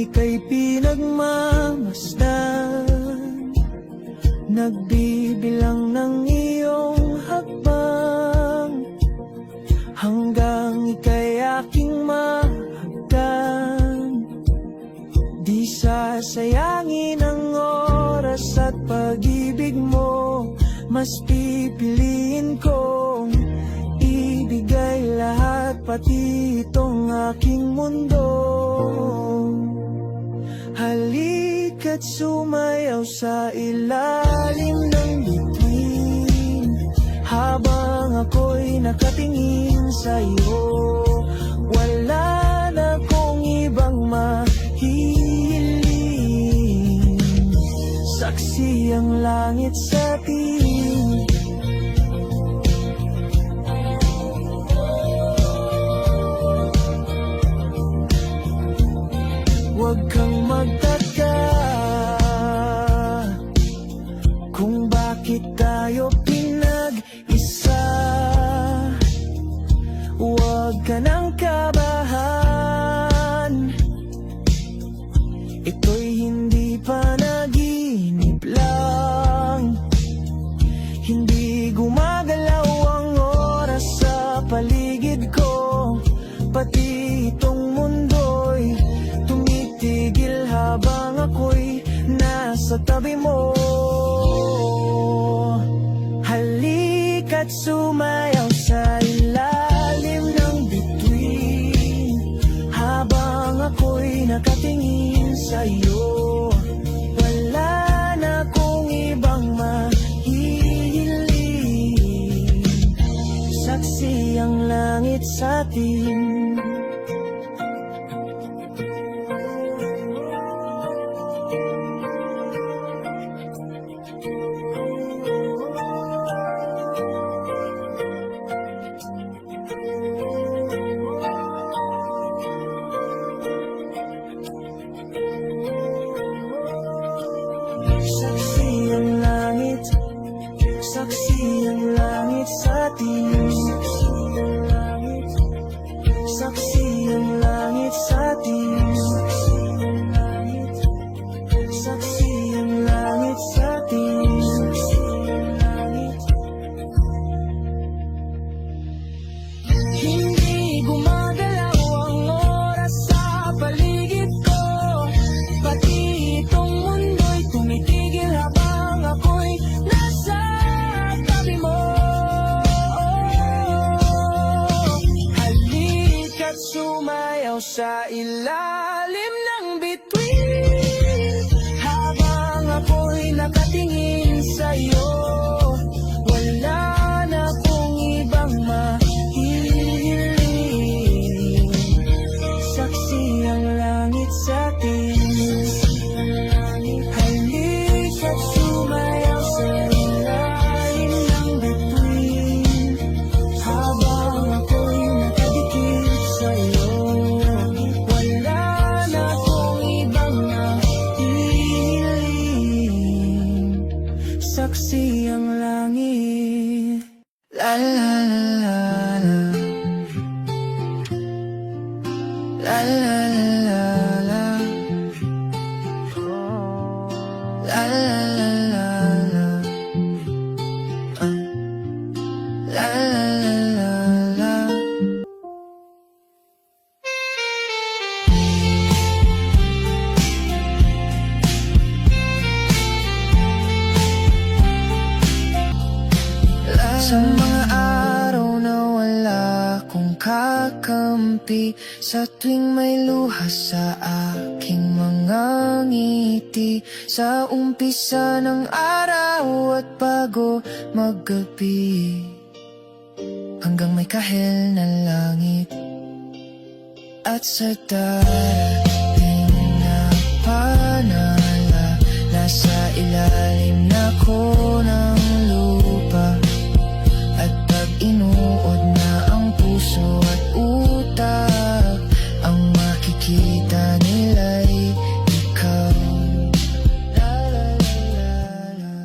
ika'y pinagmamasdan, nagbibilang ng iyong hakbang, hanggang ika'y aking mahagdan. Di sasayangin ang oras at pag-ibig mo, mas pipiliin kong ibigay lahat, pati itong aking mundo. Halika't sumayaw sa ilalim ng bituin, habang ako'y nakatingin sa'yo. Wala na akong ibang mahihiling, saksi ang langit sa atin. Huwag kang magtaka kung bakit tayo pinag-isa. Huwag ka nang kabahan, ito'y hindi panaginip lang. Hindi gumagalaw ang oras sa paligid ko, pati itong mundo'y tumitigil habang ako'y nasa tabi mo. Halika't sumayaw sa ilalim ng bituin, habang ako'y nakatingin sa'yo. Wala na akong ibang mahihiling, saksi ang langit sa atin. Saksi ang langit, saksi ang langit sa atin. Saksi ang langit sa atin. Saksi ang langit sa atin. Hindi gumagalaw ang oras sa paligid ko, pati itong mundo'y tumitigil habang ako'y nasa tabi mo. Halika't sumayaw sa ilalim ng bituin, habang ako'y nakatingin sa'yo. Wala na akong ibang mahihiling, saksi ang langit sa atin. Halika't sumayaw sa ilalim ng bituin, habang ako'y nakadikit sa'yo. Wala na akong ibang mahihiling, saksi ang langit. La la la la la, la la la la, la la la la la, la la la la. Sa mga araw na wala akong kakampi, sa tuwing may luha sa aking mga ngiti, sa umpisa ng araw at bago maggabi, hanggang may kahel na langit, at sa darating na panala, nasa ilalim na ko ng lupa. At pag inuod na ang puso at utak, ang makikita nila'y ikaw. La la la la la.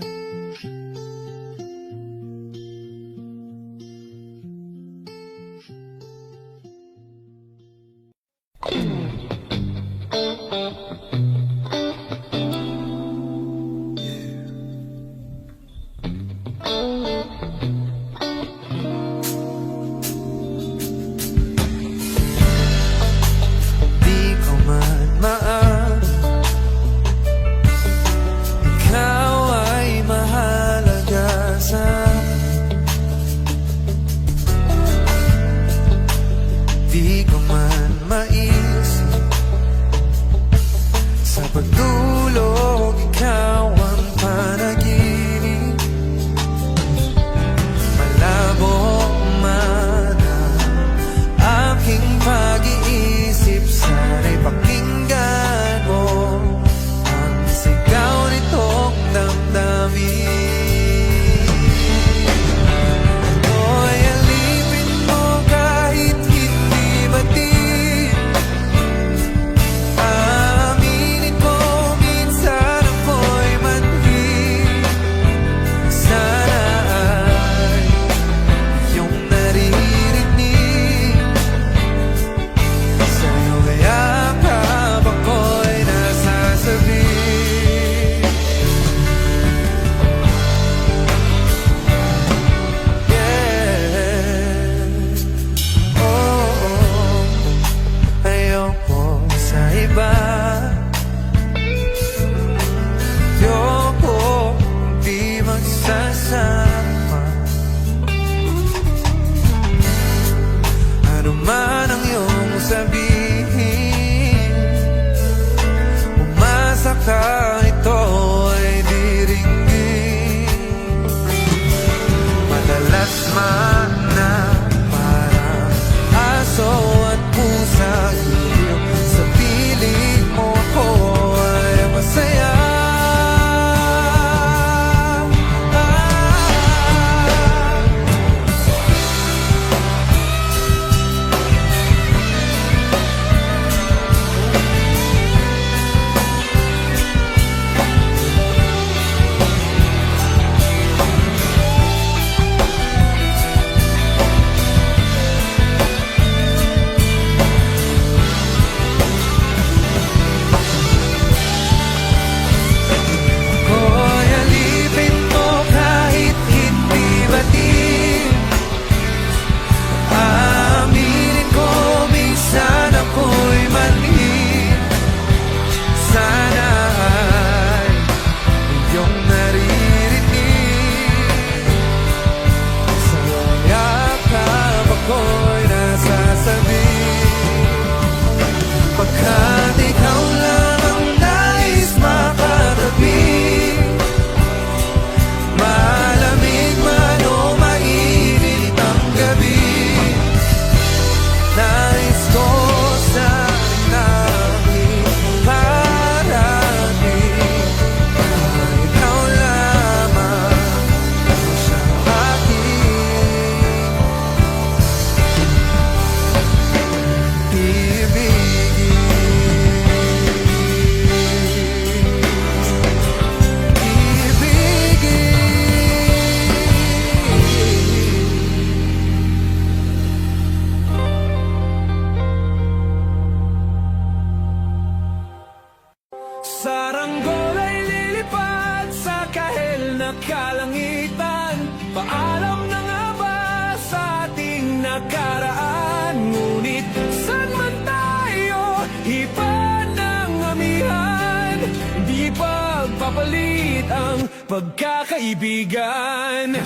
na kalangitan. Paalam na nga ba sa ating nakaraan? Ngunit saan man tayo, iba ng amihan. Di pagpapalit ang pagkakaibigan.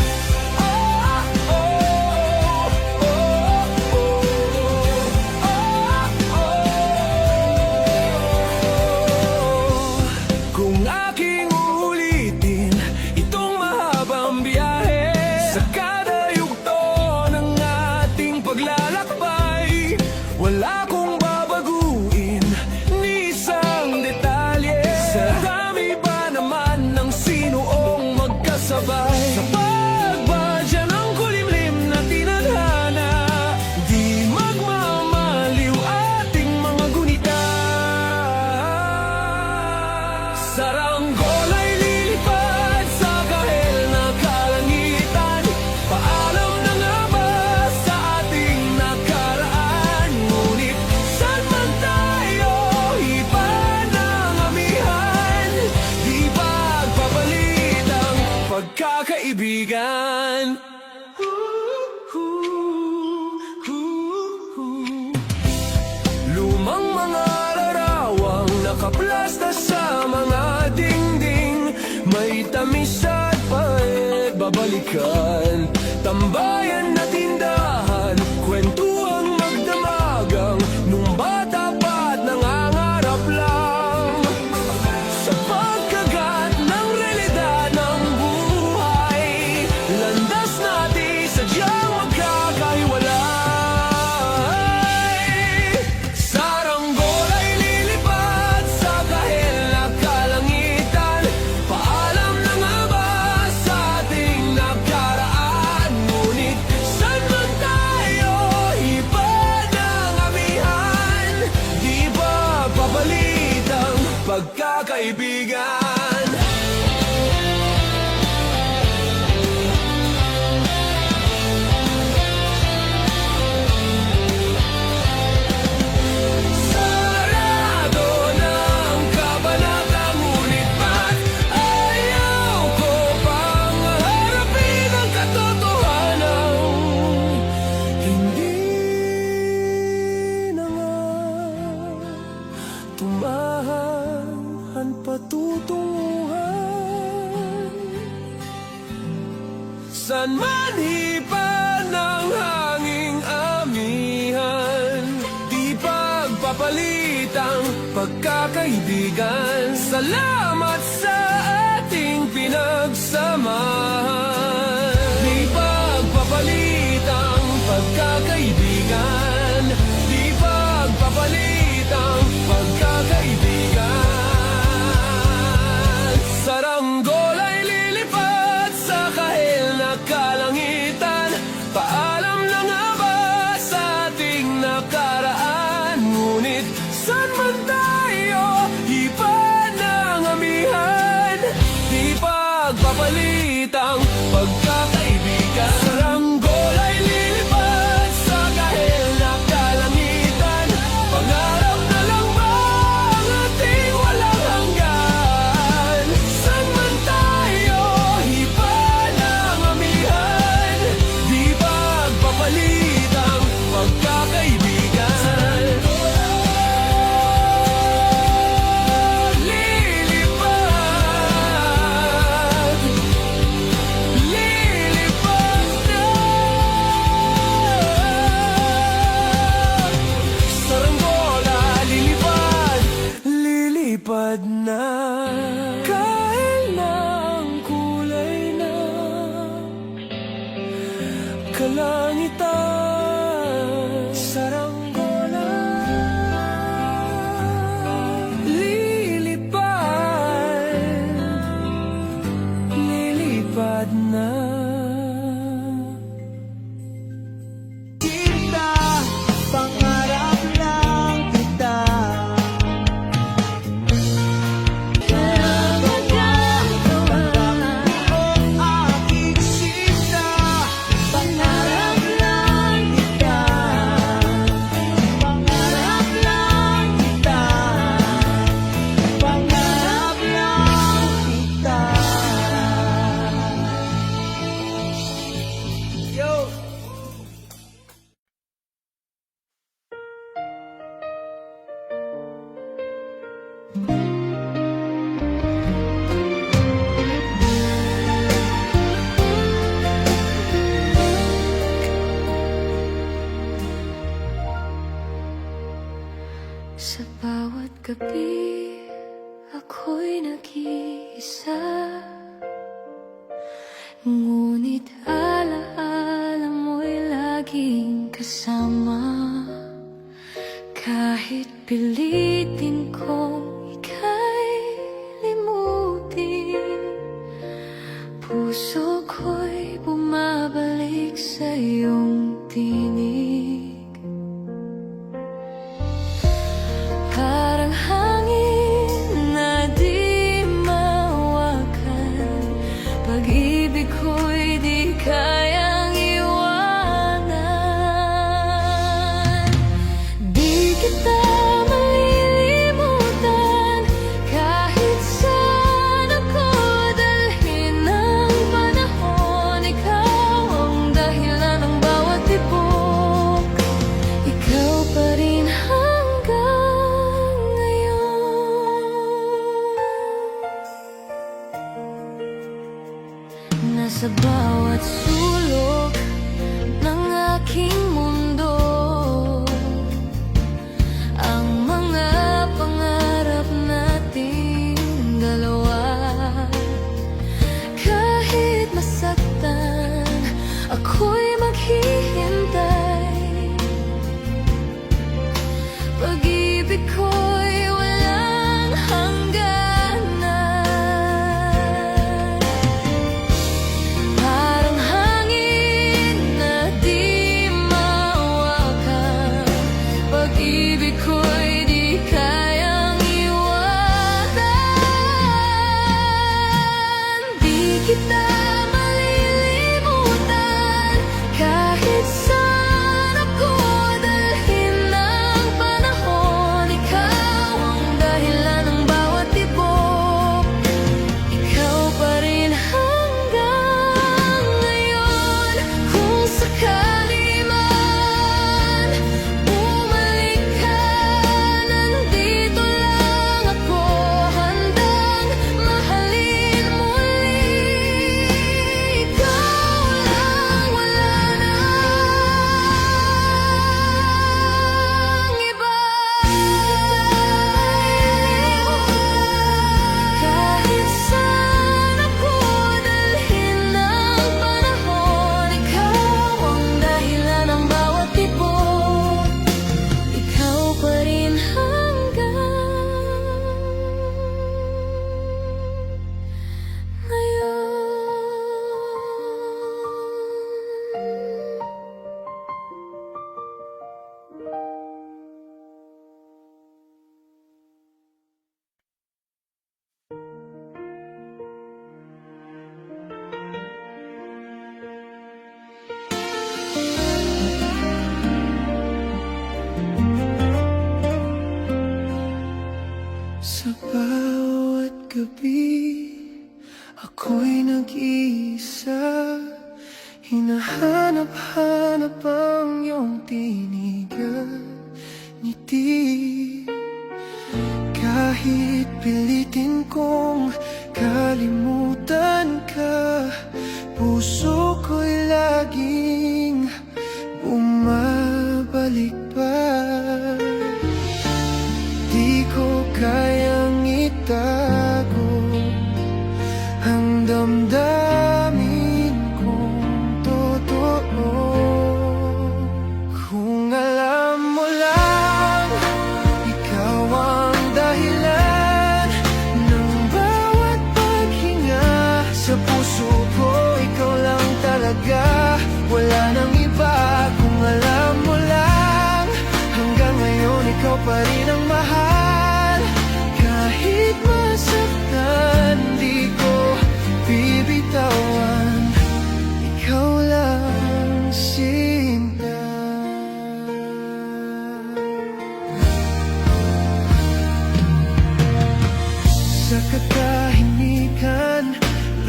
Kung aking uulitin itong mahabang biyahe, sa kada yugto ng ating paglalakbay, wala kong babaguin ni isang detalye. Sa dami ba naman ng sinuong magkasabay, sa pagbadya ng kulimlim na tinadhana, di magmamaliw ating mga gunita. Saranggol ay lilipad sa kahel na kalangitan. Paalam na nga ba sa ating nakaraan? Ngunit saan man tayo, iba ng amihan. Di pagpapalit ang pagkakaibigan. Lumang mga larawang nakaplasta sa mga dingding, may tamis at pait babalikan. Tambayan na tindahan, kwentuang magdamagang, nung bata pa't nangangarap lang. Sa pagkagat ng realidad ng buhay, landas natin sadyang magkakahiwalay. Saranggol ay lilipad sa kahel na kalangitan. Paalam na nga ba sa ating nakaraan? Ngunit saan man tayo, iba ng amihan. Di ba papalit ang pagkakaibigan? Sarado ng kabanata, ngunit ba't ayaw ko pang harapin ang katotohanan? Hindi na nga tumahan patutunguhan. San man hipan ng hanging amihan, di pagpapalit ang pagkakaibigan. Salamat sa ating pinagsamahan. Di pagpapalit ang pagkakaibigan. Di pagpapalit ang pagkakaibigan. Saranggol ay lilipad sa kahel na kalangitan. Paalam na nga ba sa ating nakaraan? Ngunit saan man tayo, iba ng amihan. Di pagpapalit ang pagkakaibigan. Saranggol ay lilipad sa kahel na kalangitan. Pangarap na lang ba ang ating walang hanggan? Saan man tayo, iba ng amihan. Di pagpapalit ang pagkakaibigan. Lilipad, lilipad na. Saranggola, lilipad, lilipad na. Kahel na ang kulay na kalangitan. Saranggola, lilipad, lilipad na. Kita, pangarap lang kita. Ngunit alaala mo'y laging kasama. Kahit pilitin kong ika'y limutin, puso ko'y bumabalik sa iyong tinig. Parang hangin na di mawakan, pag-ibig ko'y di kayang iwanan. Di kita malilimutan kahit saan ako dalhin ng panahon. Ikaw ang dahilan ng bawat tibok, ikaw pa rin hanggang ngayon. Nasa bawat sulok ng aking mundo, ang mga pangarap nating dalawa. Kahit masaktan, ako'y maghihintay. Pag-ibig ko'y walang hangganan. Parang hangin na di mawakan, pag-ibig ko'y di kayang iwanan. Di kita malilimutan kahit saan ako dalhin ng panahon. Ikaw ang dahilan ng bawat tibok, ikaw pa rin hanggang ngayon. Kung sakali man bumalik ka, nandito lang ako, handang mahalin muli. Ikaw lang, wala nang iba. Kahit saan ako dalhin ng panahon, ikaw ang dahilan ng bawat tibok, ikaw pa rin hanggang ngayon. Sa bawat gabi, ako'y nag-iisa. Hinahanap-hanap ang iyong tinig at ngiti. Kahit pilitin kong kalimutan ka, puso ko'y laging bumabalik pa. Di ko kayang itago ang damdamin kong totoo. Kung alam mo lang, ikaw ang dahilan ng bawat paghinga sa puso ko. Ikaw lang talaga, wala nang iba. Kung alam mo lang, hanggang ngayon ikaw pa rin ang mahal. Kahit masaktan, di ko bibitawan. Ikaw lang, Sinta. Sa katahimikan,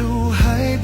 luha'y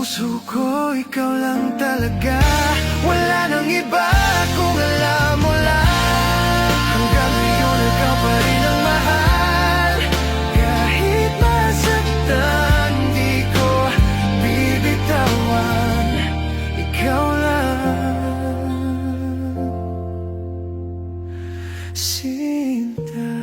puso ko, ikaw lang talaga. Wala nang iba kung alam mo lang. Hanggang ngayon ikaw pa rin ang mahal. Kahit masaktan, di ko bibitawan. Ikaw lang, Sinta.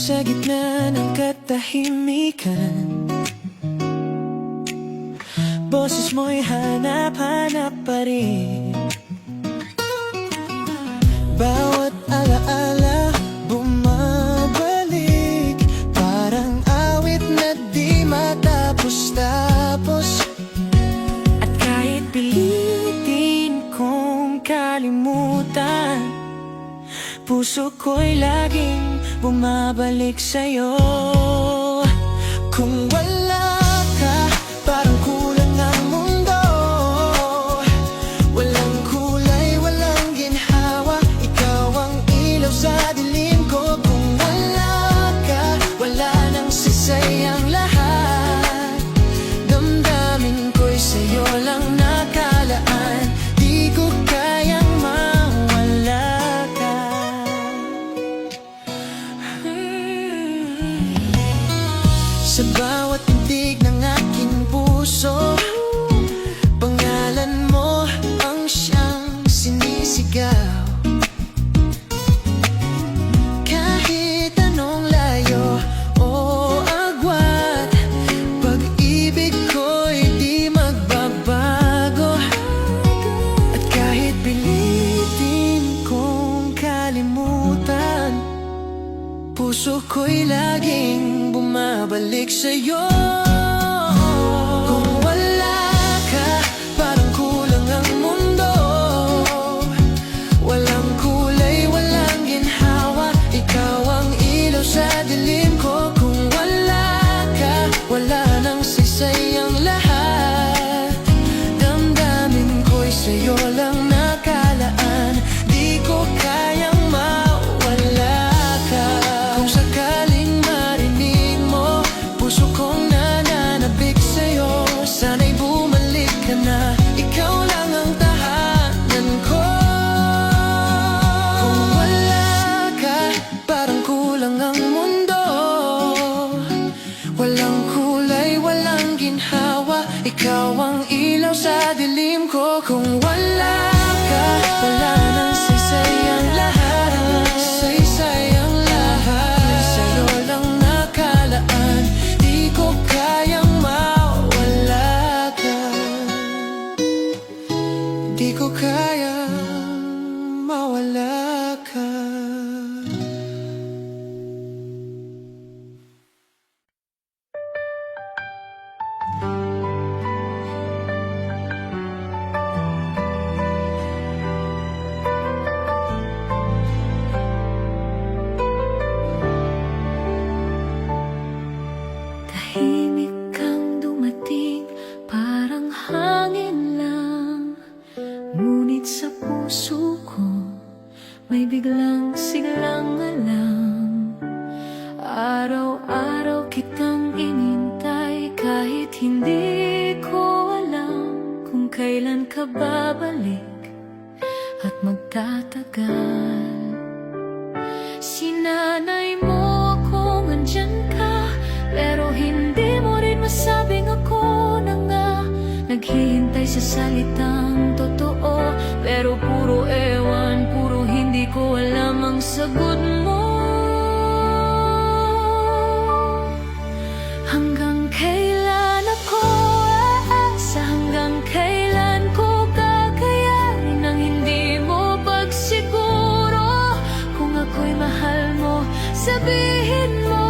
Sa gitna ng katahimikan, boses mo'y hanap-hanap pa rin. Bawat alaala bumabalik, parang awit na di matapos-tapos. At kahit pilitin kong kalimutan, puso ko'y laging bumabalik sa'yo. Kung wala ka, parang kulang ang mundo. Walang kulay, walang ginhawa, ikaw ang ilaw sa dilim ko. Kung wala ka, wala nang sisayang lahat. Damdamin ko'y sa'yo lang nakalaan, di ko kayang mawala ka. Sa bawat tintig ng aking puso, pangalan mo ang siyang sinisigaw. Kahit anong layo o agwat, pag-ibig ko'y di magbabago. At kahit pilitin kong kalimutan, puso ko'y laging bumabalik sa'yo. Kung wala ka, parang kulang ang mundo. Walang kulay, walang ginhawa, ikaw ang ilaw sa dilim ko. Kung wala ka, wala nang sisayang lahat. Damdamin ko'y sa'yo lang nakalaan, di ko kayang mawala ka. Kung sakaling marinig mo, puso kong nananabik sa'yo, sana'y bumalik ka na, ikaw lang ang tahanan ko. Kung wala ka, parang kulang ang mundo. Walang kulay, walang ginhawa, ikaw ang ilaw sa dilim ko. Kung wala ka, wala nang sisayang lahat. Saysayang lahat, sa'yo lang nakalaan, di ko kayang mawala ka. Di ko kayang mawala ka. Tahimik kang dumating, parang hangin lang. Ngunit sa puso ko, may biglang siglang alam. Araw-araw kitang inintay, kahit hindi ko alam kung kailan ka babalik at magtatagal. Sinanay mo kung andyan ka, pero hindi mo rin masabing ako na nga. Naghihintay sa salitang totoo, pero puro ewan, puro hindi ko alam ang sagot mo. Hanggang kailan ako aasa, hanggang kailan ko kakayanin ang hindi mo pagsiguro. Kung ako'y mahal mo, sabihin mo.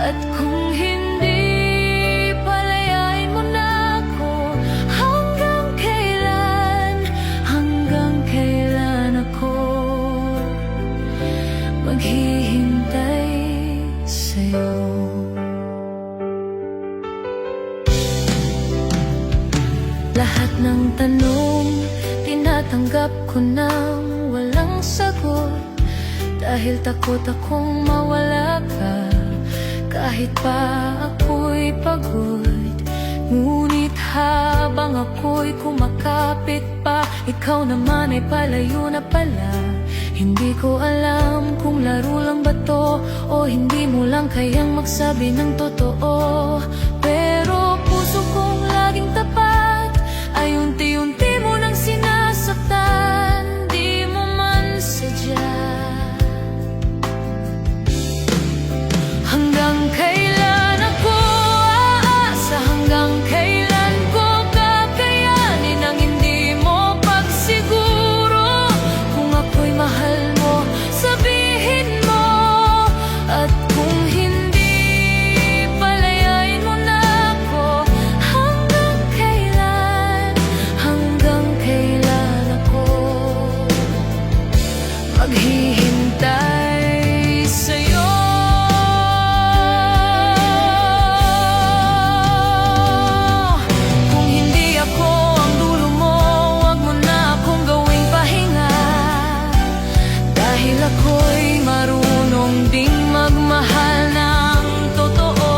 At kung hindi, palayain mo na ako. Hanggang kailan, ko nang walang sagot, dahil takot akong mawala ka. Kahit pa ako'y pagod, ngunit habang ako'y kumakapit pa, ikaw naman ay palayo na pala. Hindi ko alam kung laro lang ba to, o hindi mo lang kayang magsabi ng totoo. Pero puso kong laging tapat ay unti-unti mo nang sinasaktan, di mo man sadya. Hanggang kailan ako aasa? Hanggang kailan ko kakayanin ang hindi mo pagsiguro? Kung ako'y mahal mo, sabihin mo. At kung hindi, palayain mo na ako. Hanggang kailan ako maghihintay sa'yo? Kung hindi ako ang dulo mo, wag mo na akong gawing pahinga, dahil ako'y marunong ding magmahal ng totoo.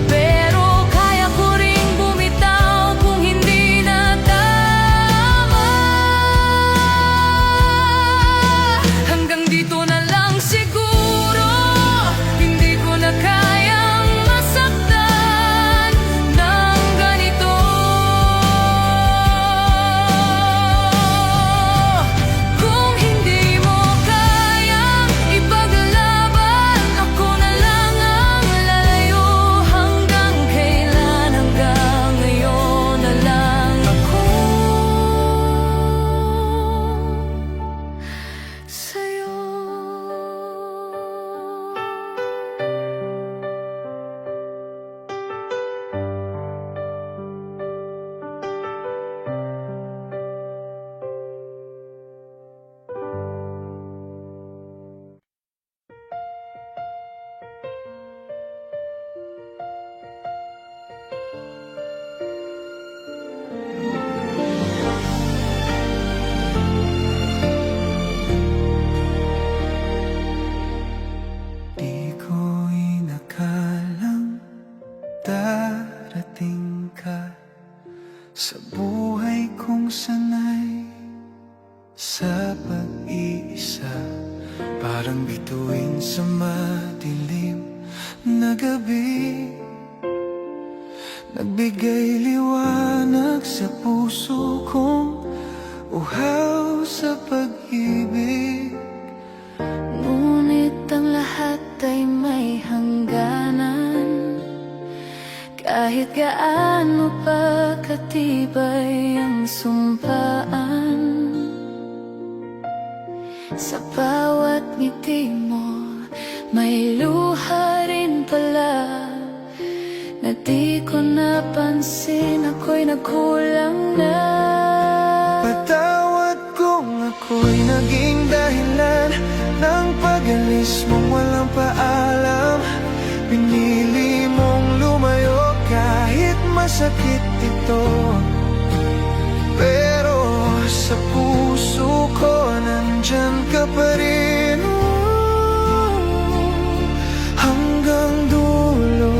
Pero kaya ko ring bumitaw kung hindi na tama. Hanggang dito na lang siguro, hindi ko na kayang masaktan ng ganito. Kung hindi mo kayang ipaglaban, ako na lang ang lalayo. Hanggang kailan, hanggang ngayon na lang ako sa'yo. Di ko inakalang darating ka sa buhay kong sanay sa pag-iisa. Parang bituin sa madilim na gabi, nagbigay liwanag sa puso kong uhaw sa pag-ibig. Ngunit ang lahat ay may hangganan, kahit gaano pa katibay ang sumpaan. Sa bawat ngiti mo, may luha rin pala na di ko napansin. Ako'y nagkulang na. Patawad kung ako'y naging dahilan ng pag-alis mong walang paalam. Pinili mong lumayo kahit masakit ito, pero sa puso ko nandyan ka pa rin. Hanggang dulo,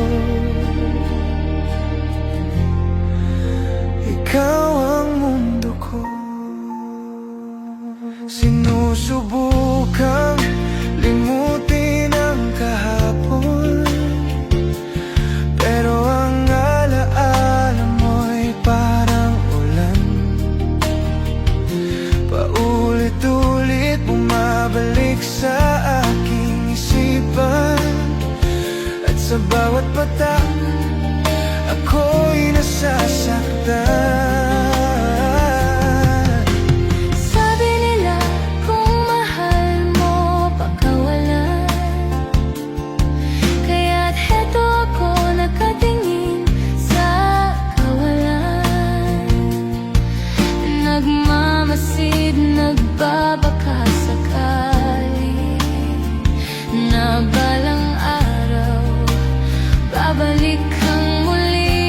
ikaw ang mundo ko. Sinusubukang limutin ang kahapon, pero ang alaala mo'y parang ulan. Paulit-ulit bumabalik sa aking isipan, at sa bawat patak ako'y nasasaktan. Sabi nila kung mahal mo pagkawalan, kaya't heto ako nakatingin sa kawalan. Nagmamasid, nagbabaka sakali na balang araw babalik kang muli.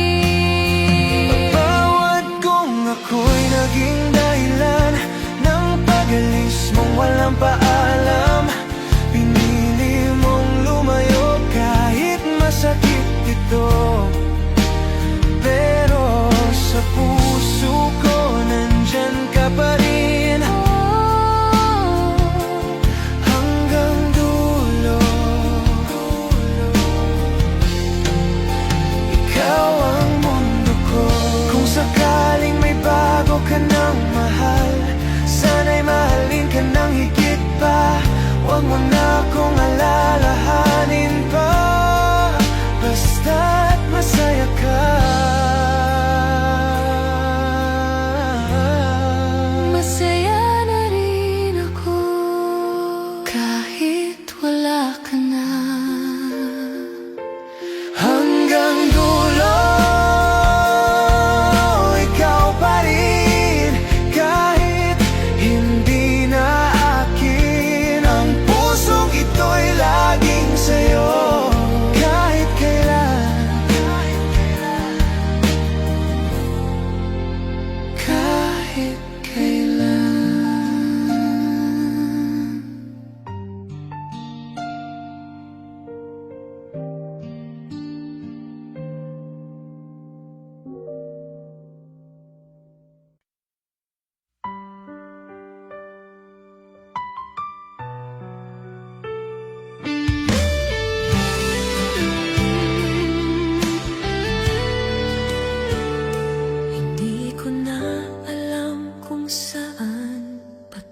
Bawat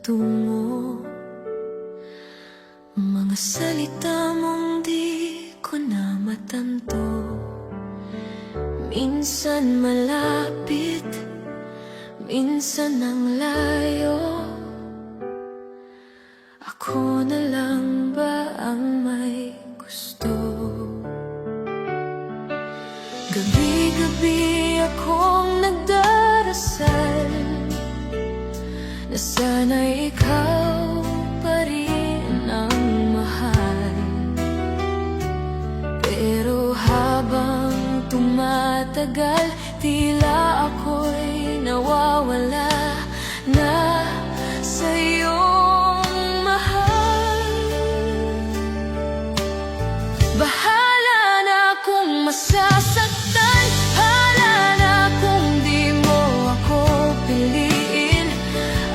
tungo. Mga salita mong di ko na matanto. Minsan malapit, minsan ang layo. Ako na lang ba ang may gusto? Gabi-gabi akong nagdarasal na sana'y ikaw pa rin ang mahal. Pero habang tumatagal, tila ako'y nawawala na sa iyong mahal. Bahala na kung masasaktan, bahala na kung di mo ako piliin.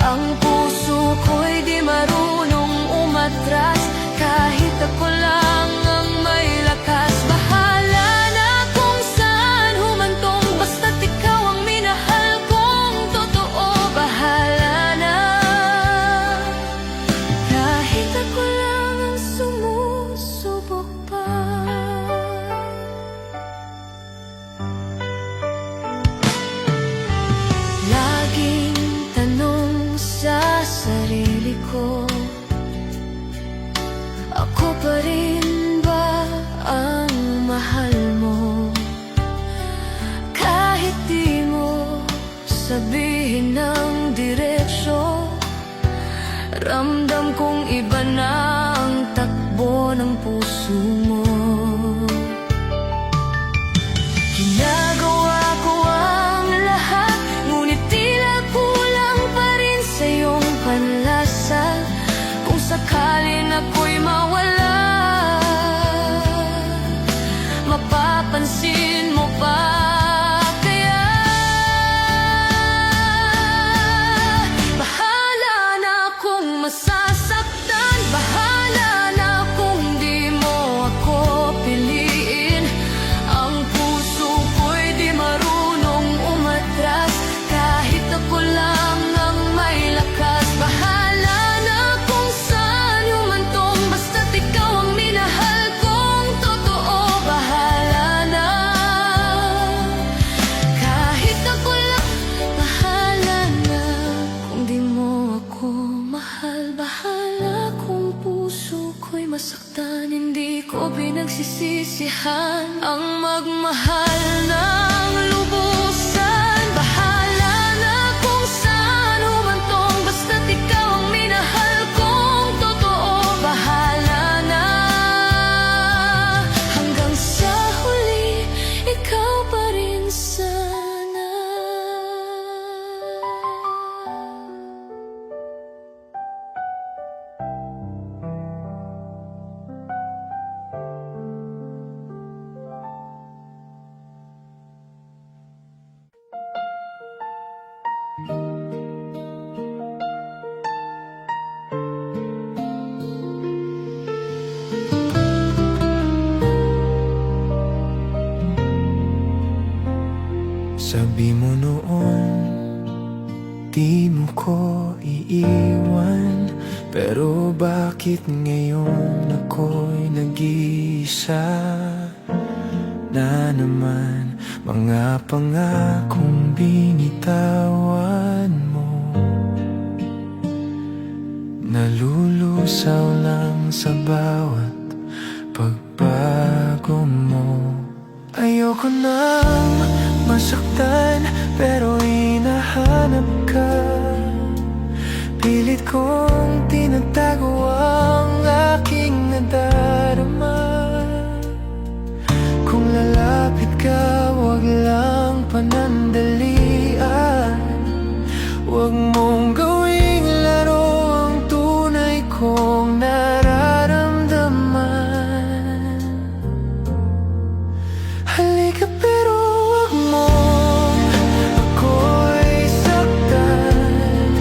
Ang puso ko'y di marunong umatras, kahit ako lang ang may lakas. Bahala na kung saan humantong, basta't ikaw ang minahal kong totoo. Bahala na, kahit ako lang ang sumusubok pa. Laging tanong sa sarili ko, ako pa rin ba ang mahal mo? Kahit di mo sabihin ng diretsyo, ramdam kong iba na ang takbo ng puso mo. Ginagawa ko ang lahat, ngunit tila kulang pa rin sa iyong panlasa. Kung sakalin ako'y mawala, mapapansin mo pa kaya? Bahala na kung masasaktan, bahala na kung di mo ako piliin. Ang puso ko'y di marunong umatras, kahit ako lang ang may lakas. Bahala na kung saan humantong, basta't ikaw ang minahal kong totoo. Bahala na, kahit ako lang. Bahala na kung di mo ako mahal. Bahala kung puso ko'y masaktan, hindi ko pinagsisisihan ang magmahal ng lubusan. Bahala na kung saan humantong, basta't ikaw ang minahal kong totoo. Bahala na, hanggang sa huli, ikaw pa rin sana. Sabi mo noon, di mo ko iiwan. Pero bakit ngayon ako'y nag-iisa na naman? Mga pangakong binitawan mo, nalulusaw lang sa bawat pagbago mo. Ayoko nang masaktan, pero hinahanap ka. Pilit kong tinatago ang aking nadarama. Kung lalapit ka, wag lang panandalian. Wag mong gawing laro ang tunay kong nararamdaman. Halika pero wag mong ako'y saktan.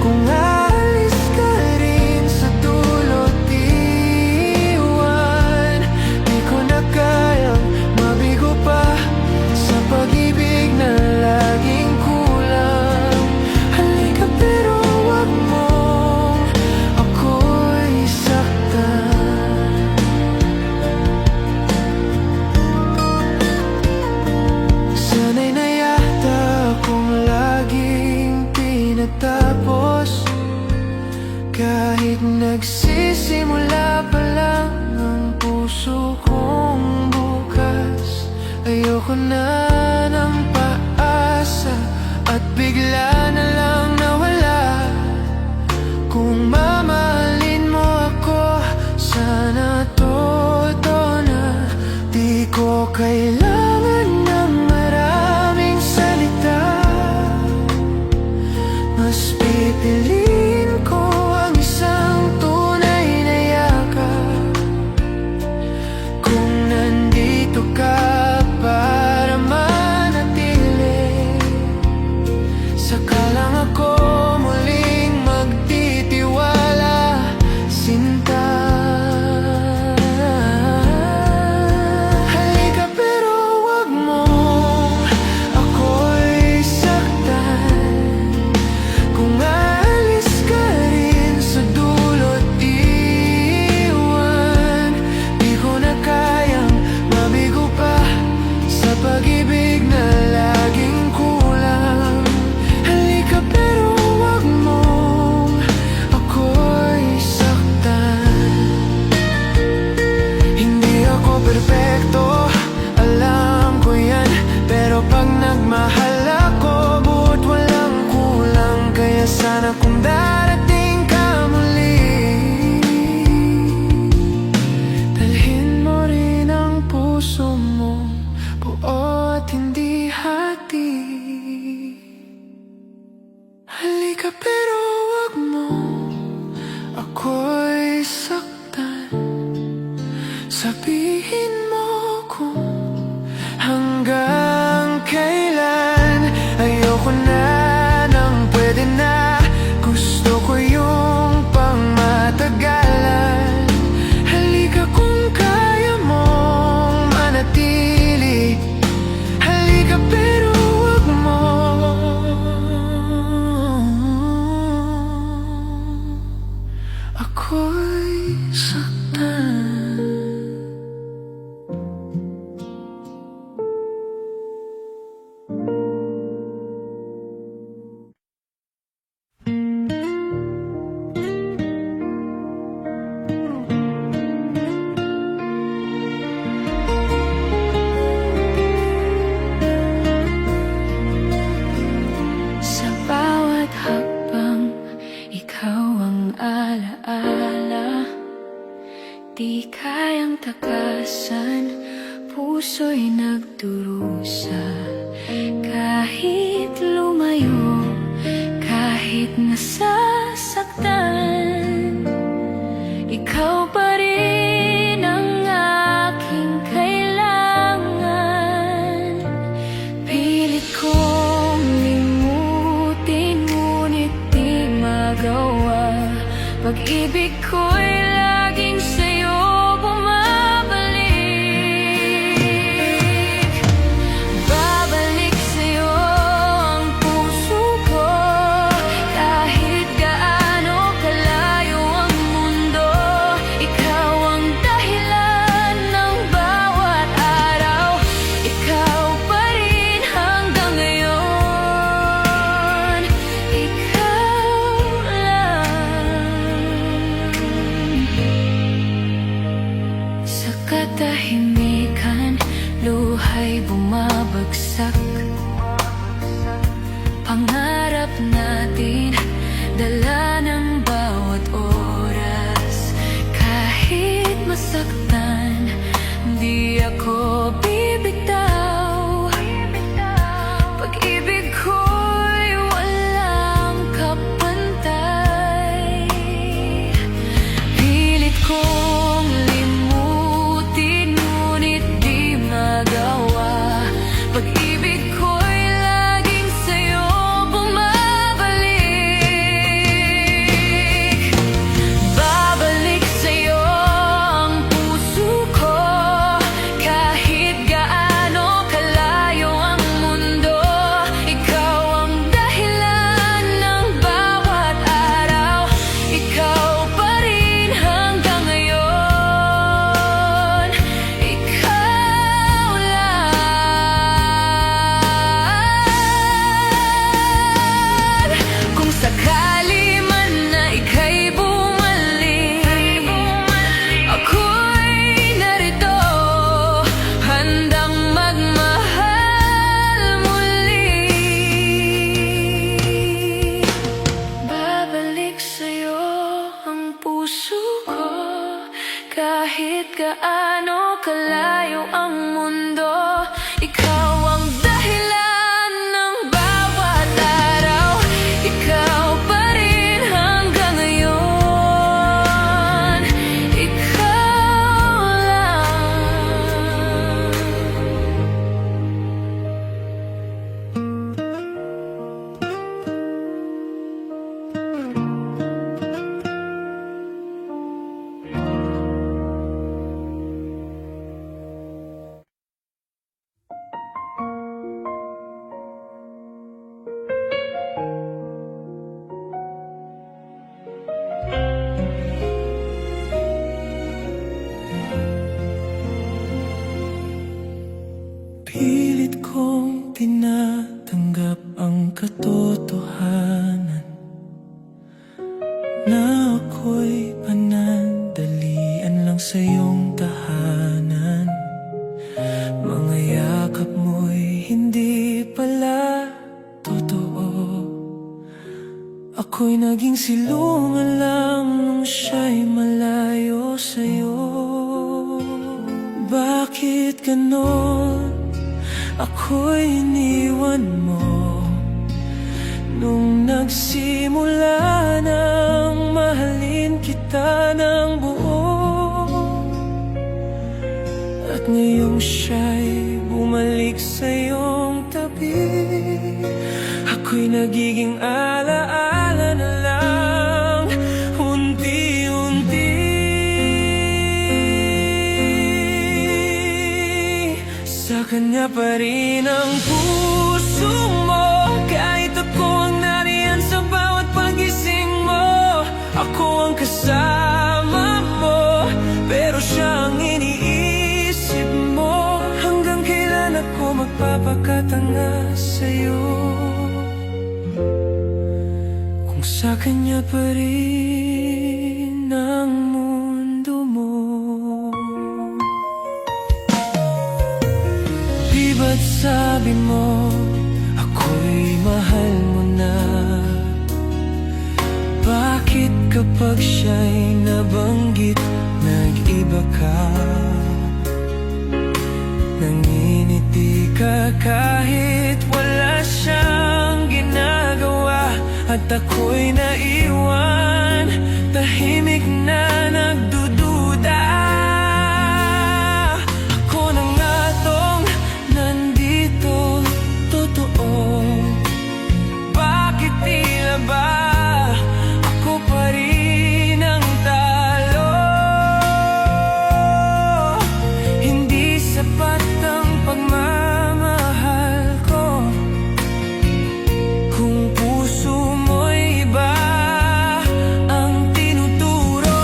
Kung aalis ka rin sa dulo't iwan, di ko na kayang mabigo pa sa pag-ibig na Nagsisimula pa lang ang puso kong bukas. Ayoko na ng paasa at bigla na lang nawala. Kung mamahalin mo ako, sana totoo na. Di ko kailangan ng maraming salita. Mas pipiliin ko ang isang tunay na yakap. Kung nandito ka para manatili, saka lang ako muling magtitiwala, sinta. Halika pero wag mong ako'y saktan. Kung aalis ka rin sa dulo't iwan, di ko na kayang mabigo pa sa pag-ibig na laging kulang. Halika pero wag mong ako'y saktan. Hindi ako perfecto, alam ko yan. Pero pag nagmahal ako, buot walang kulang. Kaya sana kung darating ka muli, dalhin mo rin ang puso mo, buo at hindi hati. Halika pero wag mo ako'y saktan. Sabihin mo kung hanggang kailan. Ayoko na nang pwede na. Gusto ko yung pangmatagalan. Halika kung kaya mong manatili. Halika pero wag mo ako'y saktan. Sa bawat hakbang, ikaw ang alaala. Di kayang takasan, puso'y nagdurusa. Kahit lumayo, kahit nasasaktan, ikaw pa rin ang aking kailangan. Pilit kong limutin, ngunit di magawa. Pag-ibig ko'y laging sa'yo bumabalik. Babalik sa'yo ang puso ko, kahit gaano kalayo ang mundo. Ikaw ang dahilan ng bawat araw. Ikaw pa rin hanggang ngayon. Ikaw lang. Sa katahimikan, luha'y bumabagsak. Pangarap natin, dala ng bawat oras. Kahit masaktan, di ako bibitaw. Pag-ibig ko'y walang kapantay. Pilit kong limutin, ngunit di magawa. Pag-ibig ko'y laging sa'yo bumabalik. Babalik sa'yo ang puso gaano kalayo ang mundo. Ikaw ang dahilan ng bawat araw. Ikaw pa rin hanggang ngayon. Ikaw lang. Pilit kong tinatanggap ang katotohanan na ako'y panandalian lang sa iyong tahanan. Mga yakap mo'y hindi pala totoo. Ako'y naging silungan lang nung siya'y malayo sa'yo. Bakit ganon? Ako'y iniwan mo nung nagsimula nang mahalin kita ng buo. At ngayong siya'y bumalik sa iyong tabi, ako'y nagiging alaala na lang, unti-unti. Sa kanya pa rin ang puso mo, kahit ako ang nariyan sa bawat pagising mo. Ako ang kasama mo, pero siya ang iniisip mo. Hanggang kailan ako magpapakatanga sa'yo, kung sa kanya pa rin ang mundo mo. Di ba't sabi mo, ako'y mahal mo na? Bakit kapag siya'y nabanggit, nag-iba ka? Nangingiti ka kahit wala siyang ginagawa. At ako'y naiwan, tahimik na nagdududa. Ba, ako pa rin ang talo. Hindi sapat ang pagmamahal ko kung puso mo'y iba ang tinuturo.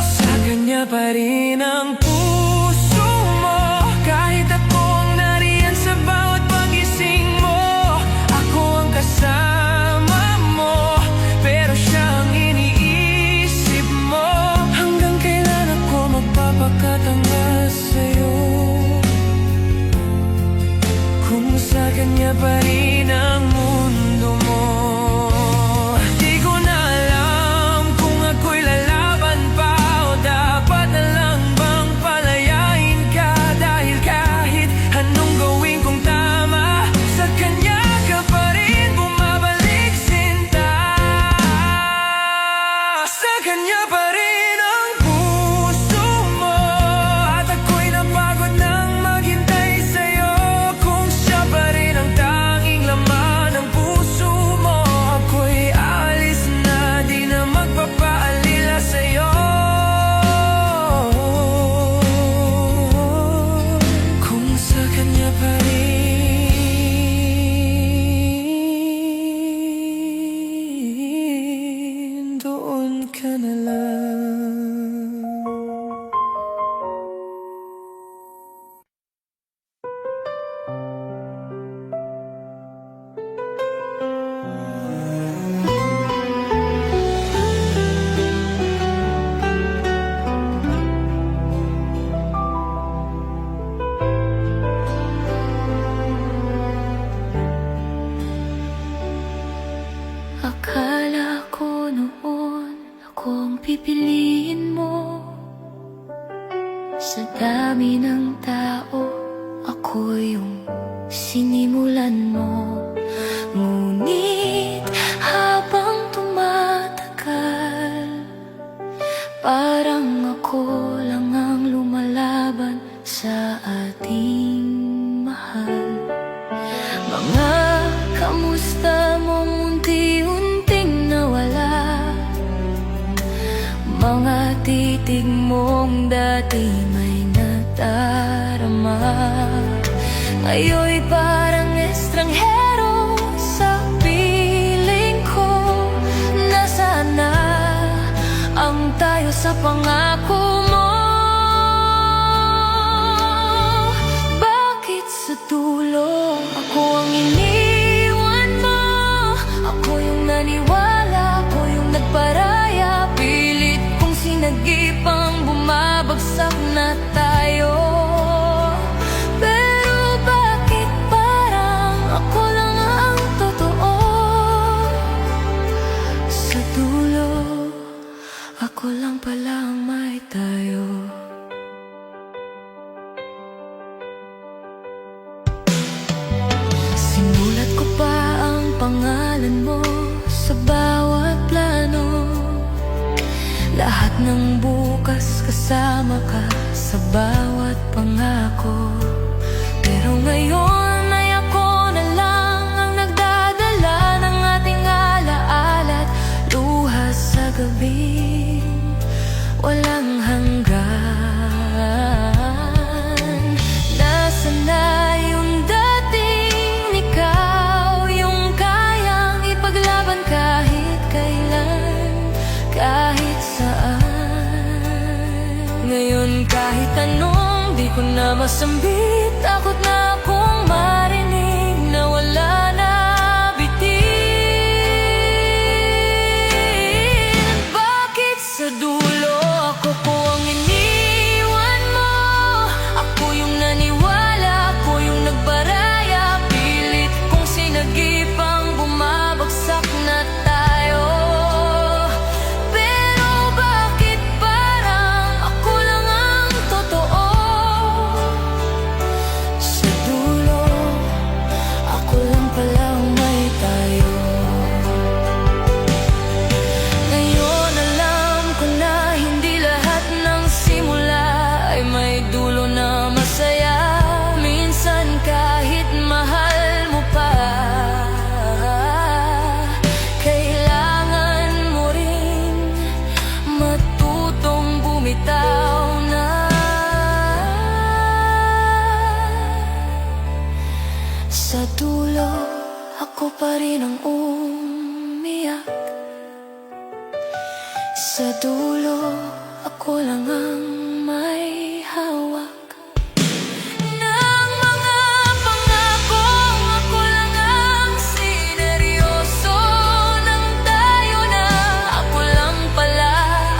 Sa kanya pa rin ang puso mo, kahit ako ang nariyan sa bawat pagising mo. Ako ang kasama, magpapakatanga sa'yo, kung sa kanya pa rin ang mundo mo. Di ko na alam kung ako'y lalaban pa o dapat na lang bang palayain ka. Dahil kahit anong gawin kong tama, sa kanya ka pa rin bumabalik sinta. Sa kanya pa rin ka na lang. Akala ko noon akong pipiliin mo, Sa dami ng tao, ako yung sinimulan mo. Ngunit habang tumatagal, parang ako lang ang lumalaban sa ating mahal. Mga kamusta mong unti-unting nawala, mga titig mong dati may nadarama, ngayon'y parang estranghero sa piling ko. Nasaan na ang tayo sa pangako mo? Bakit sa dulo ako ang iniwan mo? Ako yung naniwala, ako yung nagparaya, pilit kong sinagipang bumabagsak na tayo. Pero bakit parang ako lang ang totoo? Sa dulo, ako lang pala ang may tayo. Sinulat ko pa ang pangalan mo sa bawat plano, lahat ng bukas kasama ka sa bawat pangako. Pero ngayon ay ako na lang ang nagdadala ng ating alaala't luha sa gabi walang hanggan. Nasaan na yung dating ikaw, yung kayang ipaglaban kahit kailan, kahit saan. Ngayon kahit anong di ko na masambit, takot na akong marinig na wala na bitin. Bakit sa dulo ako po ang iniwan mo? Ako yung naniwala, ako yung nagbaraya, pilit kong sinagipang bumabagsak na tayo. Pero bakit parang ako lang ang totoo? Sa dulo, ako lang pala ang may tayo. Ngayon alam ko na hindi lahat ng simula ay may dulo na masaya. Minsan kahit mahal mo pa, kailangan mo rin matutong bumitaw na. Sa dulo, ako pa rin ang umiyak. Sa dulo, ako lang ang may hawak ng mga pangakong ako lang ang sineryoso ng tayo na. Ako lang pala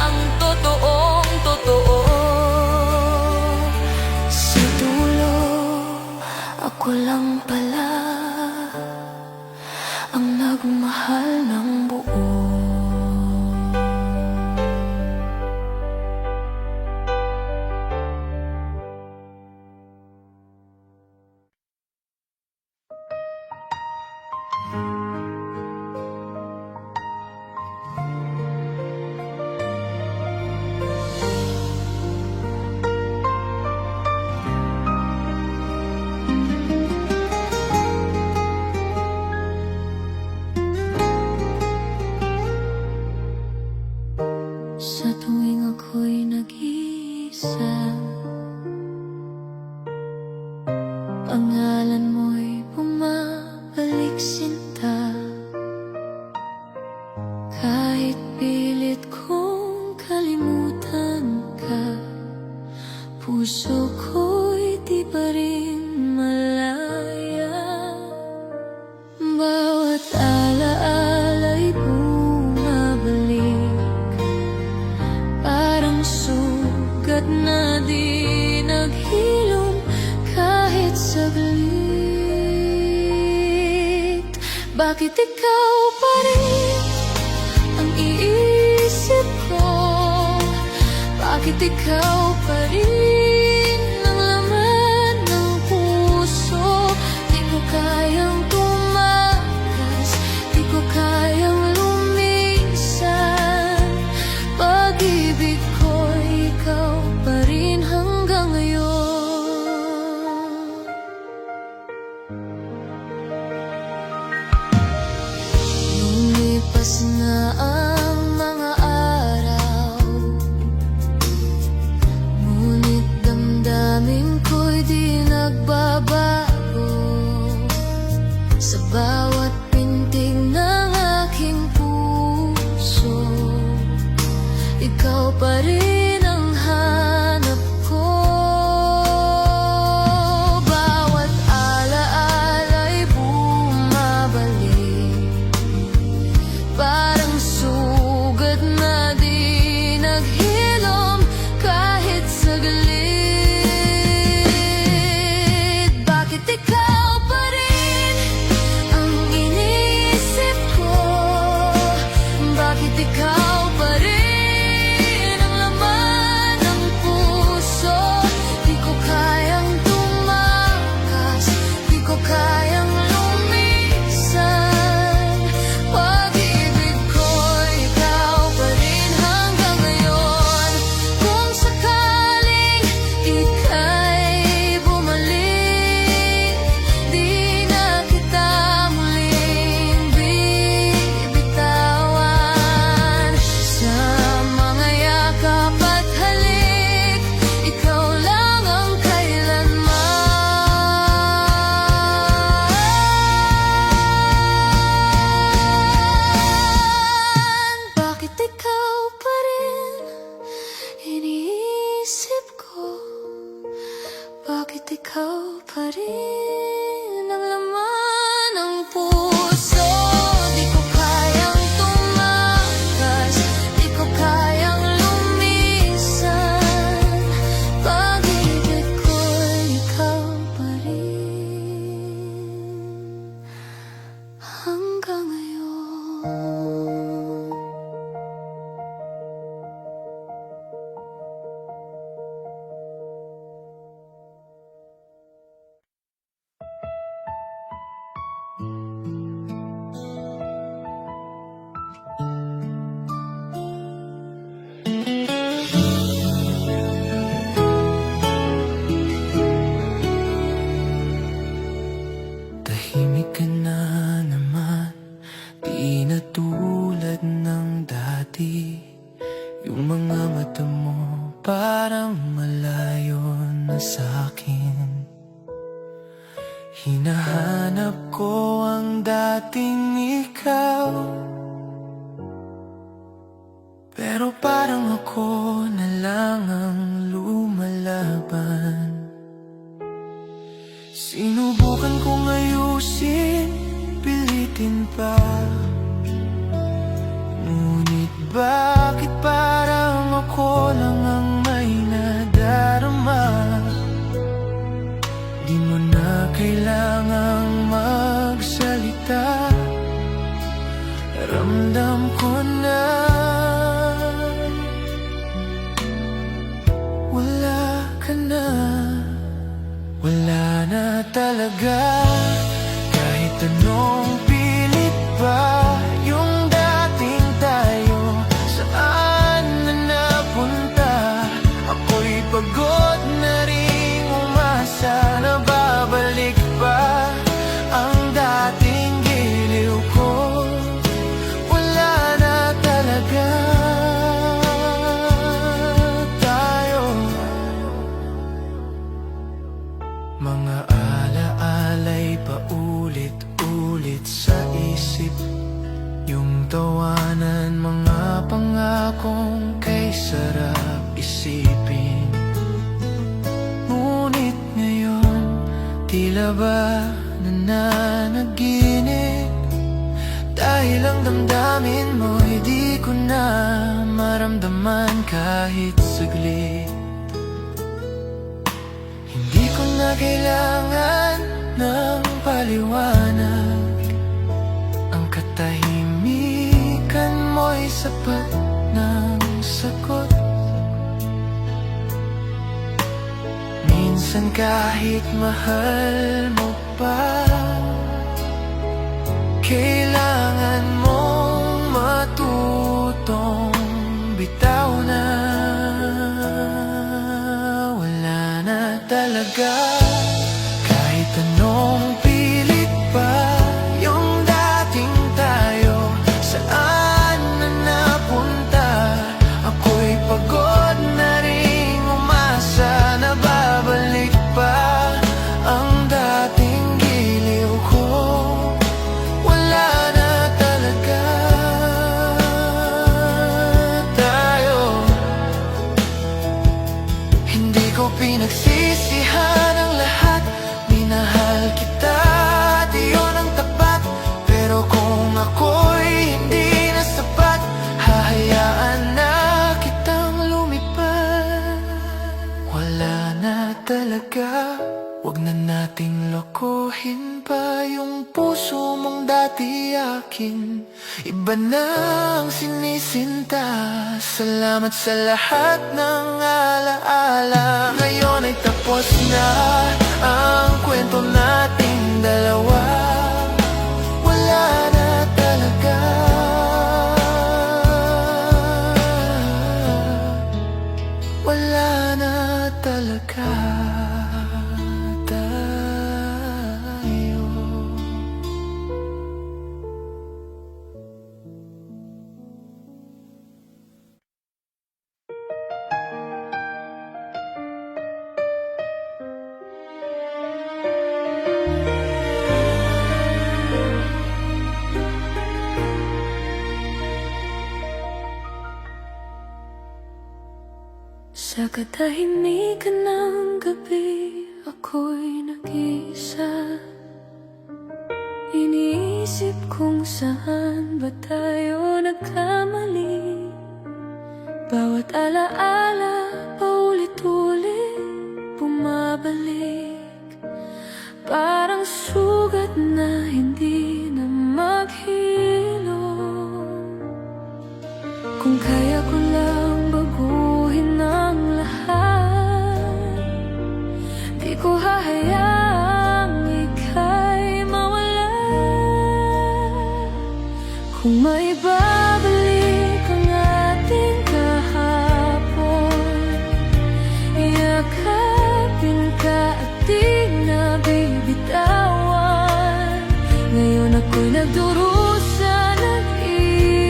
ang totoong totoo. Sa dulo, ako lang pala ang nagmahal ng buo. Sa tuwing ako'y nag-iisa, pangalan mo'y bumabalik sinta. Kahit pilit kong kalimutan ka, puso ko'y di pa rin malaya. Bawat alaala'y bumabalik, parang sugat na di naghilom kahit saglit. Bakit ikaw pa rin ang iisip ko? Bakit ikaw pa rin pa rin ang hanap ko. Bawat alaala'y bumabalik, parang sugat na di naghilom kahit saglit. Bakit ikaw pa rin ang iniisip ko? Bakit ikaw pa rin ang laman ng puso? Di ko kayang tumakas, di ko kayang lumisan. Pag-ibig ko, ikaw pa rin hanggang ngayon. Kung sakaling ika'y bumalik, di na kita muling bibitawan. Sa mga yakap at halik, ikaw lang ang kailanman. Bakit ikaw pa rin iniisip ko? Bakit ikaw pa rin ang laman ng puso? Di ko kayang tumakas, di ko kayang lumisan. Pag-ibig ko, ikaw pa rin hanggang ngayon. Tahimik ka na naman, di na tulad ng dati. Yung mga mata mo parang malayo na sa'kin. Hinahanap ko ang dating ikaw, pero parang ako na lang ang lumalaban. Sinubukan kong ayusin, pilitin pa, ngunit bakit parang ako lang ang may nadarama? Di mo na kailangang magsalita, ramdam ko na wala ka na. Wala na talaga, kahit anong pilit pa. Yung dating tayo, saan na napunta? Ako'y pagod na ring umasa na babalik pa ang dating giliw ko. Wala na talaga tayo. Mga alaala'y paulit-ulit sa isip, yung tawanan, mga pangakong kay sarap isipin. Ngunit ngayon, tila ba nananaginip? Dahil ang damdamin mo, hindi ko na maramdaman kahit saglit. Hindi ko na kailangan ng paliwanag, ang katahimikan mo'y sapat ng sagot. Minsan kahit mahal mo pa, kailangan mong matutong bitaw na. Wala na talaga, kahit anong pilit pa. Yung dating tayo, saan na napunta? Ako'y pagod na ring umasa na babalik pa ang dating giliw ko. Wala na talaga talaga. Huwag na nating lokohin pa yung puso mong dati akin. Iba na ang sinisinta. Salamat sa lahat ng alaala. Ngayon ay tapos na ang kwento nating dalawa. Wala na talaga. Wala na talaga tayo. Sa katahimikan ng gabi, ako'y nag-iisa. Iniisip kung saan ba tayo nagkamali. Bawat alaala, paulit-ulit bumabalik. Parang sugat na hindi na maghilom. Kung kaya ko lang baguhin ang lahat, di ko hahayaang ika'y mawala. Kung may babalik ang ating kahapon, yakapin ka at di na bibitawan. Ngayon ako'y nagdurusa, nag-iisa.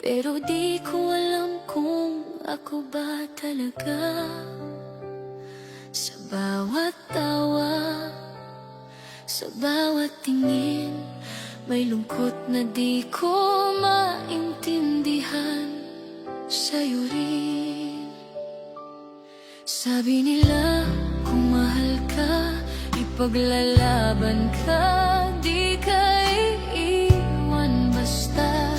Pero di ko alam kung ako ba talaga. Sa bawat tawa, sa bawat tingin, may lungkot na di ko maintindihan. Sa'yo rin. Sabi nila kung mahal ka, ipaglalaban ka, di ka iiwan basta.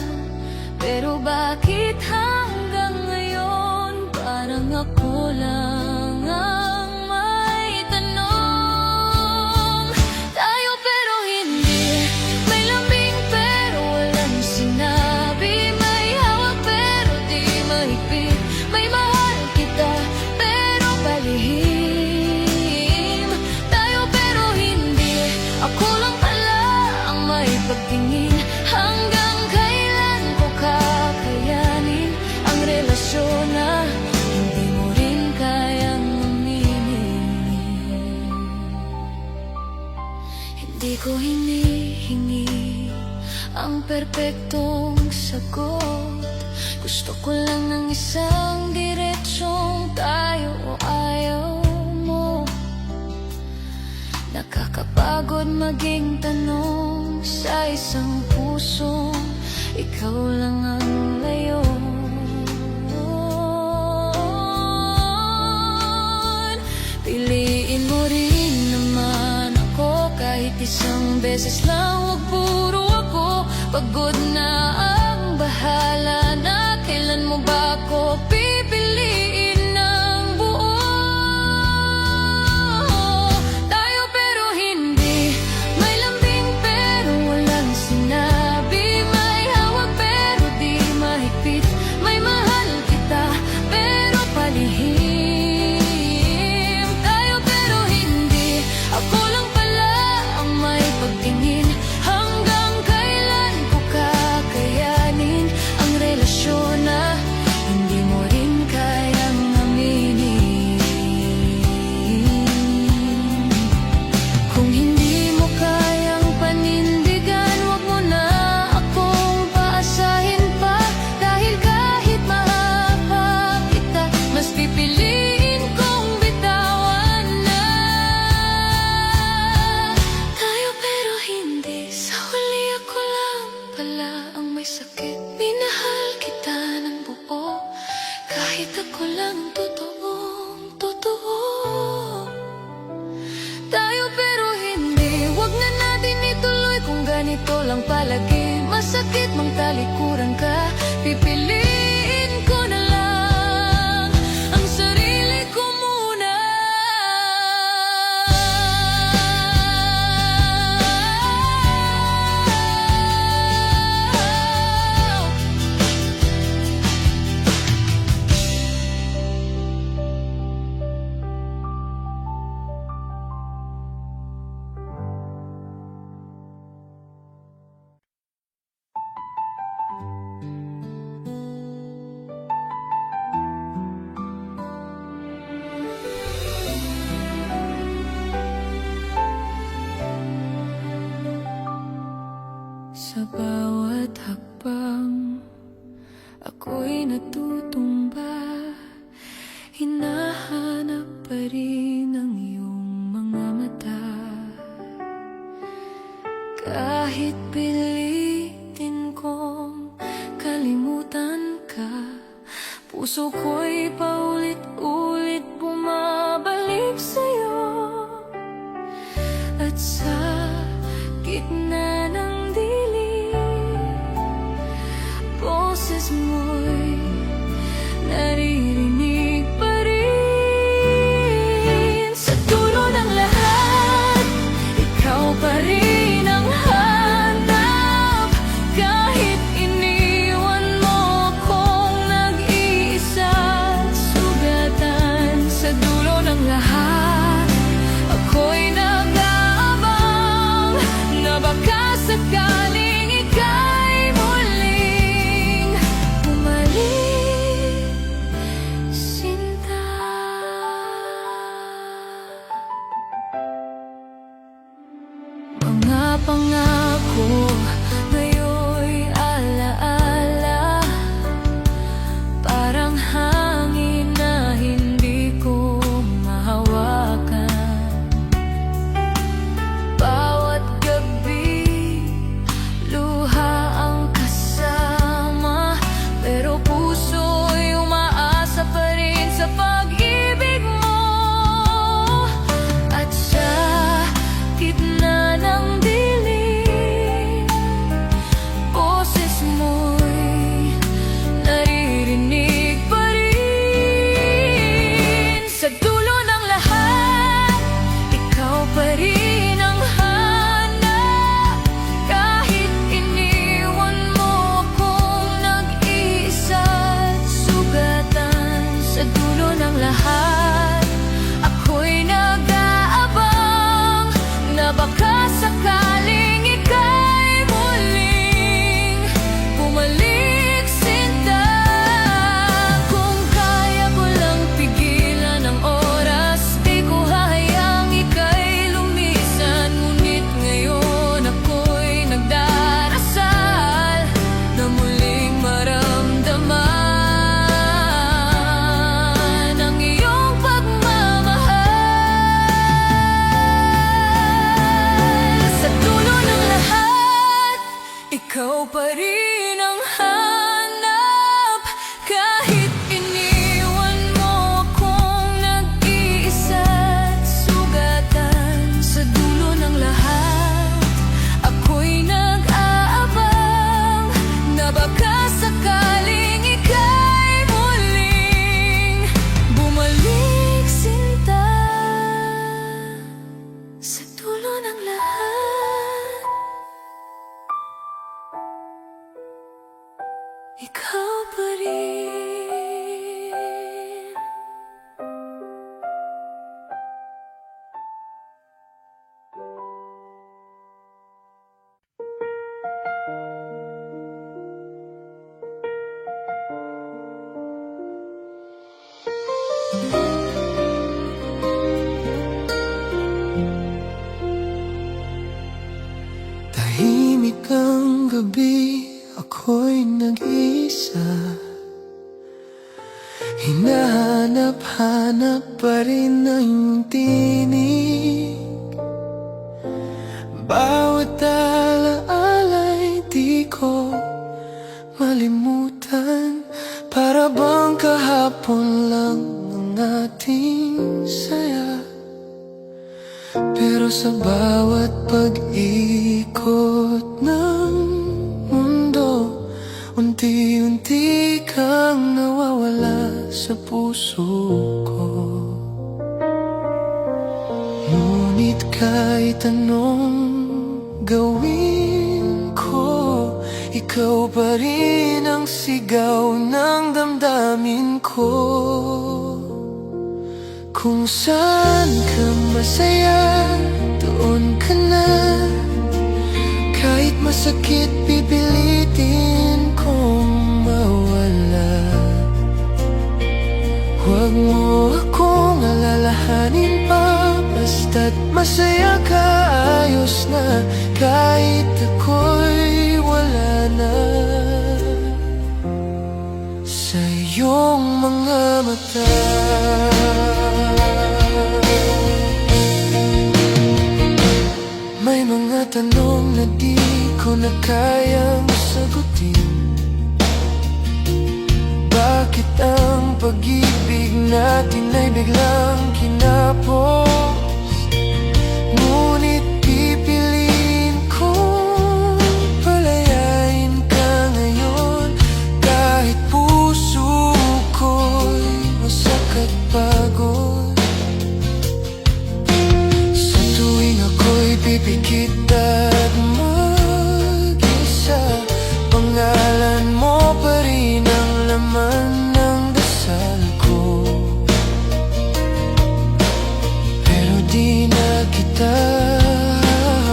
Pero bakit hanggang ngayon parang ako lang ang may tanong? Tayo pero hindi, may lambing pero walang sinabi, may hawak pero di mahigpit, may mahal kita pero palihim. Tayo pero hindi, ako lang pala ang may pagtingin. Hanggang kailan ko kakayanin ang relasyon na hindi mo rin kayang aminin? Hindi ko hinihingi ang perpektong sagot. Gusto ko lang ng isang diretsong tayo o ayaw mo. Nakakapagod maging tanong sa isang pusong ikaw lang ang layon. Piliin mo rin naman ako kahit isang beses lang, huwag puro ako. Pagod na ang bahala na, kailan mo ba ako pipiliin ng buo? Tayo pero hindi, may lambing pero walang sinabi, may hawak pero di mahigpit, may mahal kita pero palihim. Tayo pero hindi, ako lang pala ang may pagtingin. Hanggang kailan ko kakayanin ang relasyon na hindi mo rin kayang aminin? Kung hindi mo kayang panindigan, wag mo na akong paasahin pa. Dahil kahit mahaba kita, mas pipiliin kong bitawan na. Tayo pero hindi, sa huli ako lang pala ang may sakit. Minahal kita ng buo, kahit ako lang ang totoo. Tayo pero hindi, wag na natin ituloy kung ganito lang palagi. Masakit mang talikuran ka, pipiliin ko na lang ang sarili ko muna. Sa bawat hakbang, ako'y natutumba. Hinahanap pa rin ang iyong mga mata. Kahit pilitin kong kalimutan ka, puso ko'y paulit-ulit bumabalik sa'yo. At sa gitna ng boses mo'y naririnig pa rin. Sa dulo ng lahat, ikaw pa rin ang hanap. Kahit iniwan mo kong nag-iisa, sugatan. Sa dulo ng lahat, ako'y nag-aabang na baka sakaling ika'y muling bumalik, sinta. Mga pangako ngayon'y alaala, ikaw pa rin ang hanap. Kahit iniwan mo akong nag-iisa't sugatan sa dulo ng lahat, ako'y nag-aabang na baka sakaling ika'y muling bumalik, sinta, sa dulo ng lahat. Ikaw pa rin. Tahimik ang gabi, ako'y nag-iisa. Hinahanap-hanap pa rin ang iyong tinig. Bawat alaala'y di ko malimutan. Para bang kahapon lang ang ating saya. Pero sa bawat pag-ikot ng mundo, unti-unti kang nawawala sa puso ko. Ngunit kahit anong gawin ko, ikaw pa rin ang sigaw ng damdamin ko. Kung saan ka masaya, doon ka na. Kahit masakit, pipilitin kong mawala. Huwag mo akong alalahanin pa, basta't masaya ka, ayos na. Kahit ako'y wala na. Sa iyong mga mata, may mga tanong na di ko na kayang sagutin. Bakit ang pag-ibig natin ay biglang kinapos? Ngunit pipiliin kong palayain ka ngayon. Kahit puso ko'y masakit pagod. Sa tuwing ako'y pipikit at mag-isa, pangalan mo pa rin ang laman ng dasal ko. Pero di na kita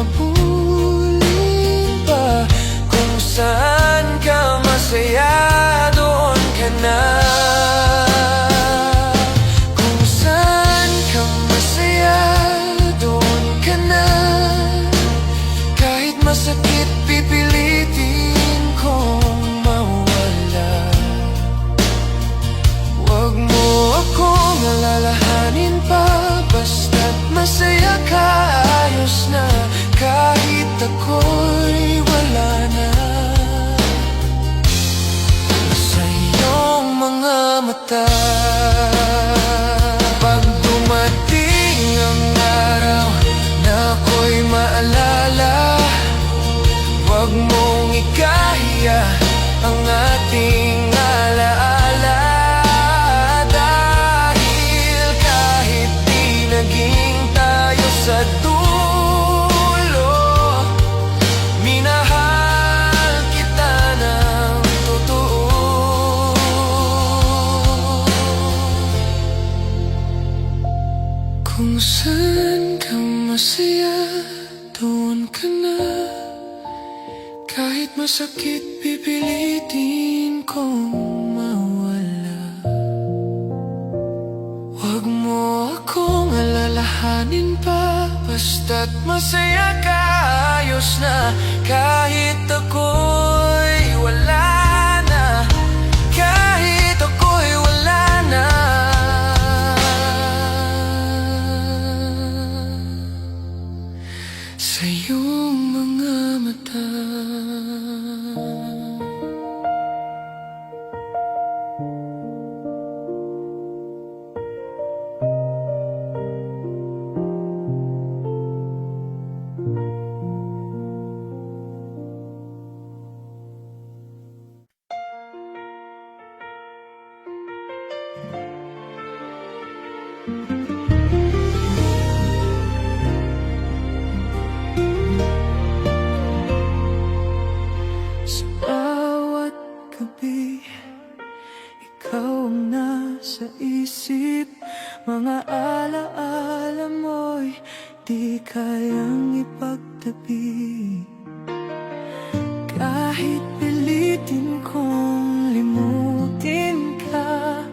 habulin pa. Kung saan ka masaya, doon ka na. Kung saan ka masaya, doon ka na. Kahit masakit, pipilitin kong mawala. Huwag mo akong alalahanin pa, basta't masaya ka, ayos na. Kahit ako'y wala na. Sa iyong mga mata, pag dumating ang araw na ako'y maalala, huwag mong ikahiya ang ating alaala. Dahil kahit di naging tayo sa dulo, minahal kita ng totoo. Kung saan ka masaya, doon ka na. Kahit masakit, pipilitin kong mawala. Huwag mo akong alalahanin pa, basta't masaya ka, ayos na. Kahit ako'y wala na. Kahit ako'y wala na. Sa iyong mga mata. Kahit pilitin kong limutin ka,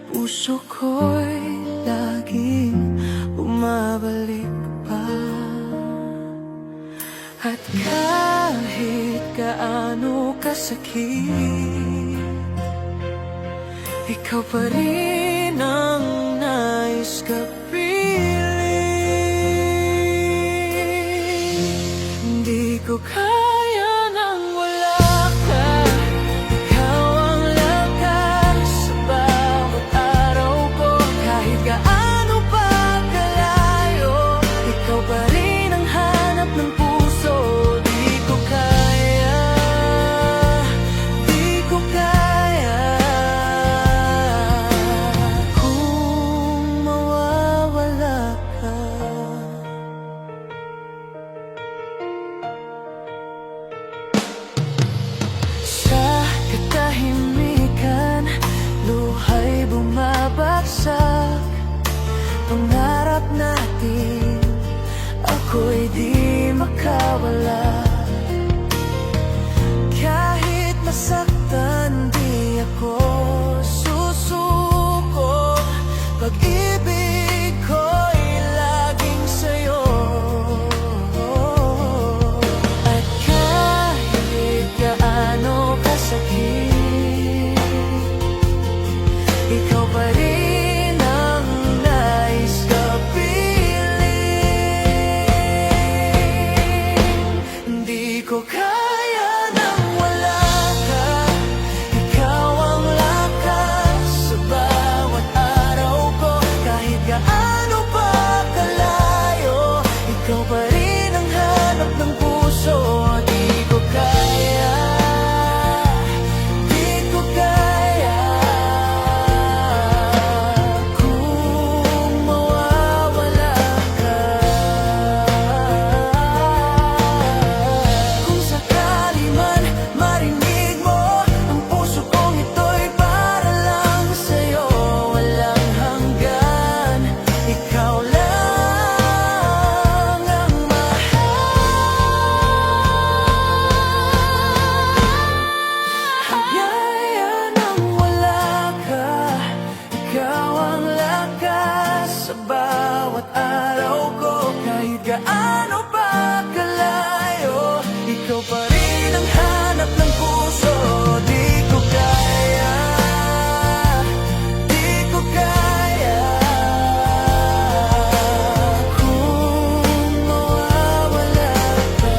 puso ko'y laging bumabalik pa. At kahit gaano kasakit, ikaw pa rin ang nais kapiling. Di ko kaya nang wala ka. Ikaw ang lakas sa bawat araw ko. Kahit gaano pa kalayo, ikaw pa rin ang hanap ng puso. Di ko kaya, di ko kaya kung mawawala ka. Sa katahimikan, luha'y bumabagsak. Pangarap natin, ako'y di makawala. Kahit masaktan, di ako susuko. Pag-ibig ko'y laging sa'yo. At kahit gaano kasakit, ikaw pa rin ang nais kapiling. Di ko kaya nang wala ka. Ikaw ang lakas sa bawat araw ko. Kahit gaano pa kalayo, ikaw pa rin ang hanap ng puso. Di ko kaya, di ko kaya kung mawawala ka. Kung sakali man marinig mo ang puso kong ito'y para lang sa'yo, walang hanggan. Ikaw lang ang mahal. Kaya nang wala ka. Ikaw ang lakas sa bawat araw ko. Kahit gaano pa kalayo, ikaw pa rin ang hanap ng puso. Di ko kaya, di ko kaya kung mawawala ka.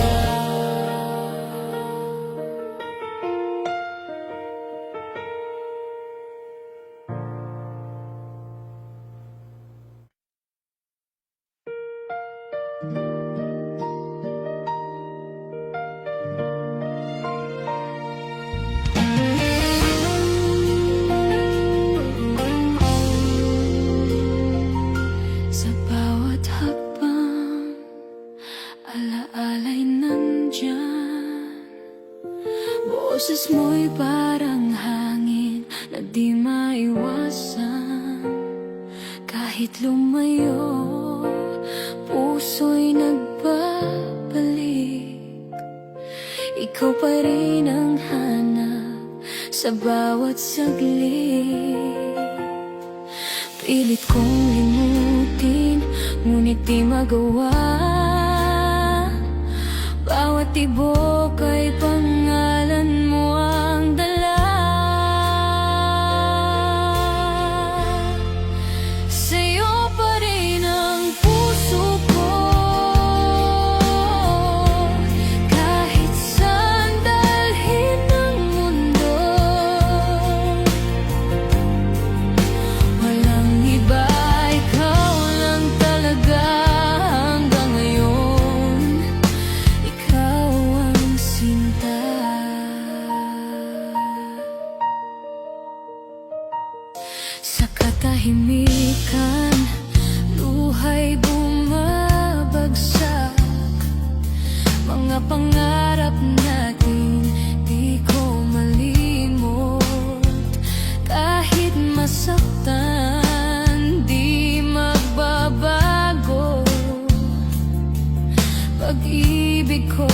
Sa bawat hakbang, alaala'y nandyan. Boses mo'y parang hangin na di maiwasan. Kahit lumayo, puso'y nagbabalik. Ikaw pa rin ang hanap sa bawat saglit. Pilit kong limutin, ngunit di magawa. Bawat tibok ay pangalan mo ang dala. Sa'yo pa rin ang puso ko. Kahit saan dalhin ng mundo, walang iba, ikaw lang talaga hanggang ngayon. Ikaw ang sinta. Sa katahimikan, luha'y bumabagsak. Mga pangarap natin di ko malimot. Kahit masaktan, di magbabago. Pag-ibig ko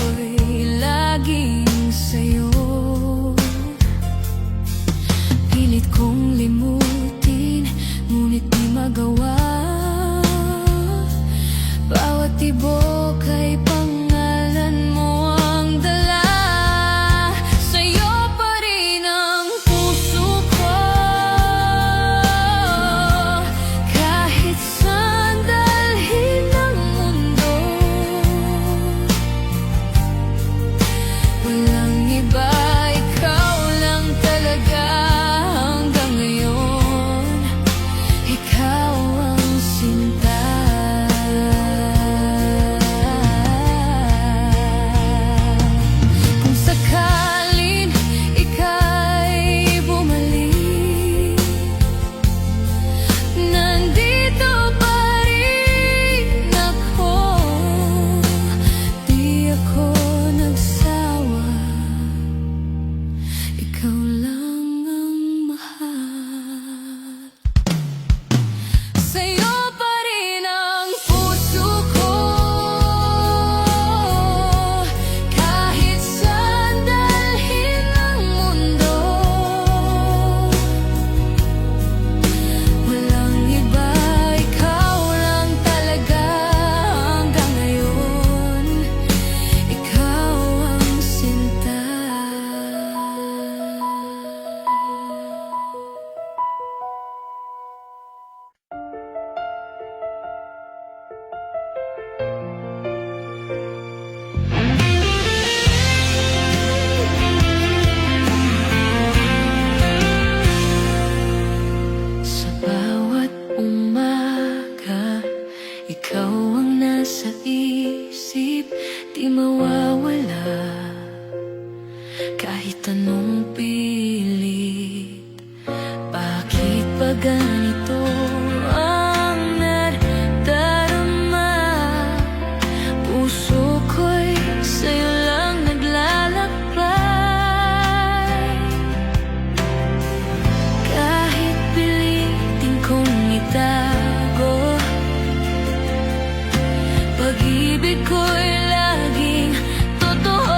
mawala kahit anong pilit. Bakit ba ganito ang nadarama? Puso ko'y sa'yo lang naglalakbay. Kahit pilitin kong itago, pag-ibig ko'y laging totoo.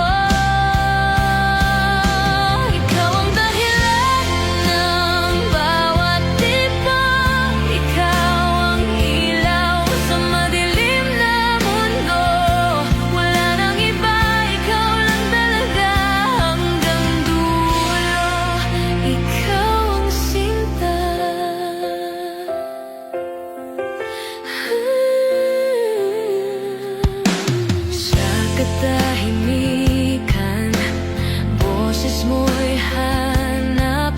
Ikaw ang dahilan ng bawat tibok. Ikaw ang ilaw sa madilim na mundo. Wala nang iba, ikaw lang talaga hanggang dulo. Ikaw ang sinta. Sa katahimikan, boses mo'y hanap,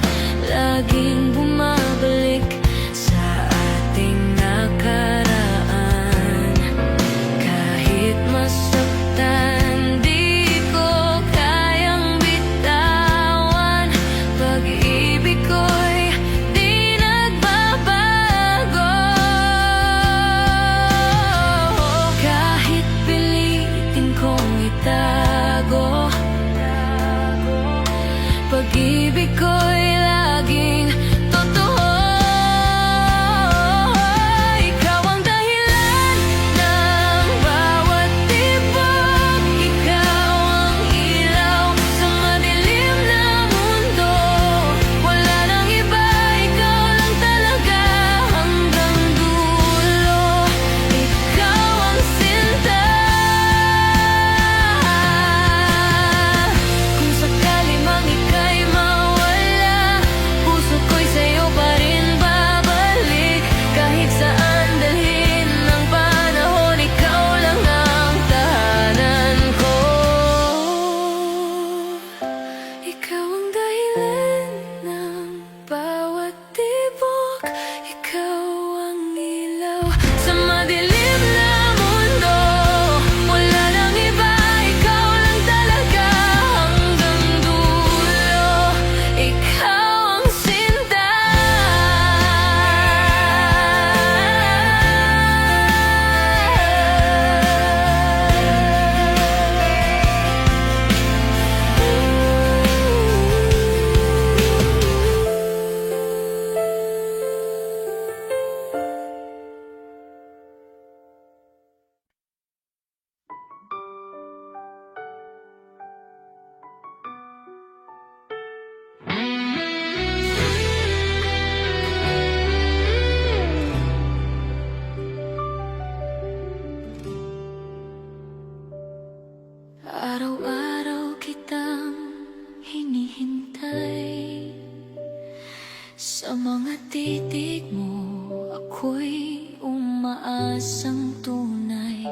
laging bumabalik sa ating nakaraan. Kahit masaktan, di ko kayang bitawan. Pag-ibig ko'y di nagbabago. Kahit pilitin kong itago, pag-ibig ko'y laging totoo. Ikaw ang dahilan ng bawat tibok. Ikaw ang ilaw sa madilim na mundo. Wala nang iba, ikaw lang talaga hanggang dulo. Ikaw ang sinta. Kung sakali mang ika'y mawala, puso ko'y sa'yo pa rin babalik. Kahit saan dalhin ng panahon, ikaw lang ang tahanan ko. Ikaw ang dahilan ng bawat tibok. Ikaw ang ilaw sa madilim na mundo. Wala nang iba, ikaw lang talaga hanggang dulo. Ikaw ang sinta. Araw-araw kitang hinihintay. Sa mga titig mo ako'y umaasang tunay.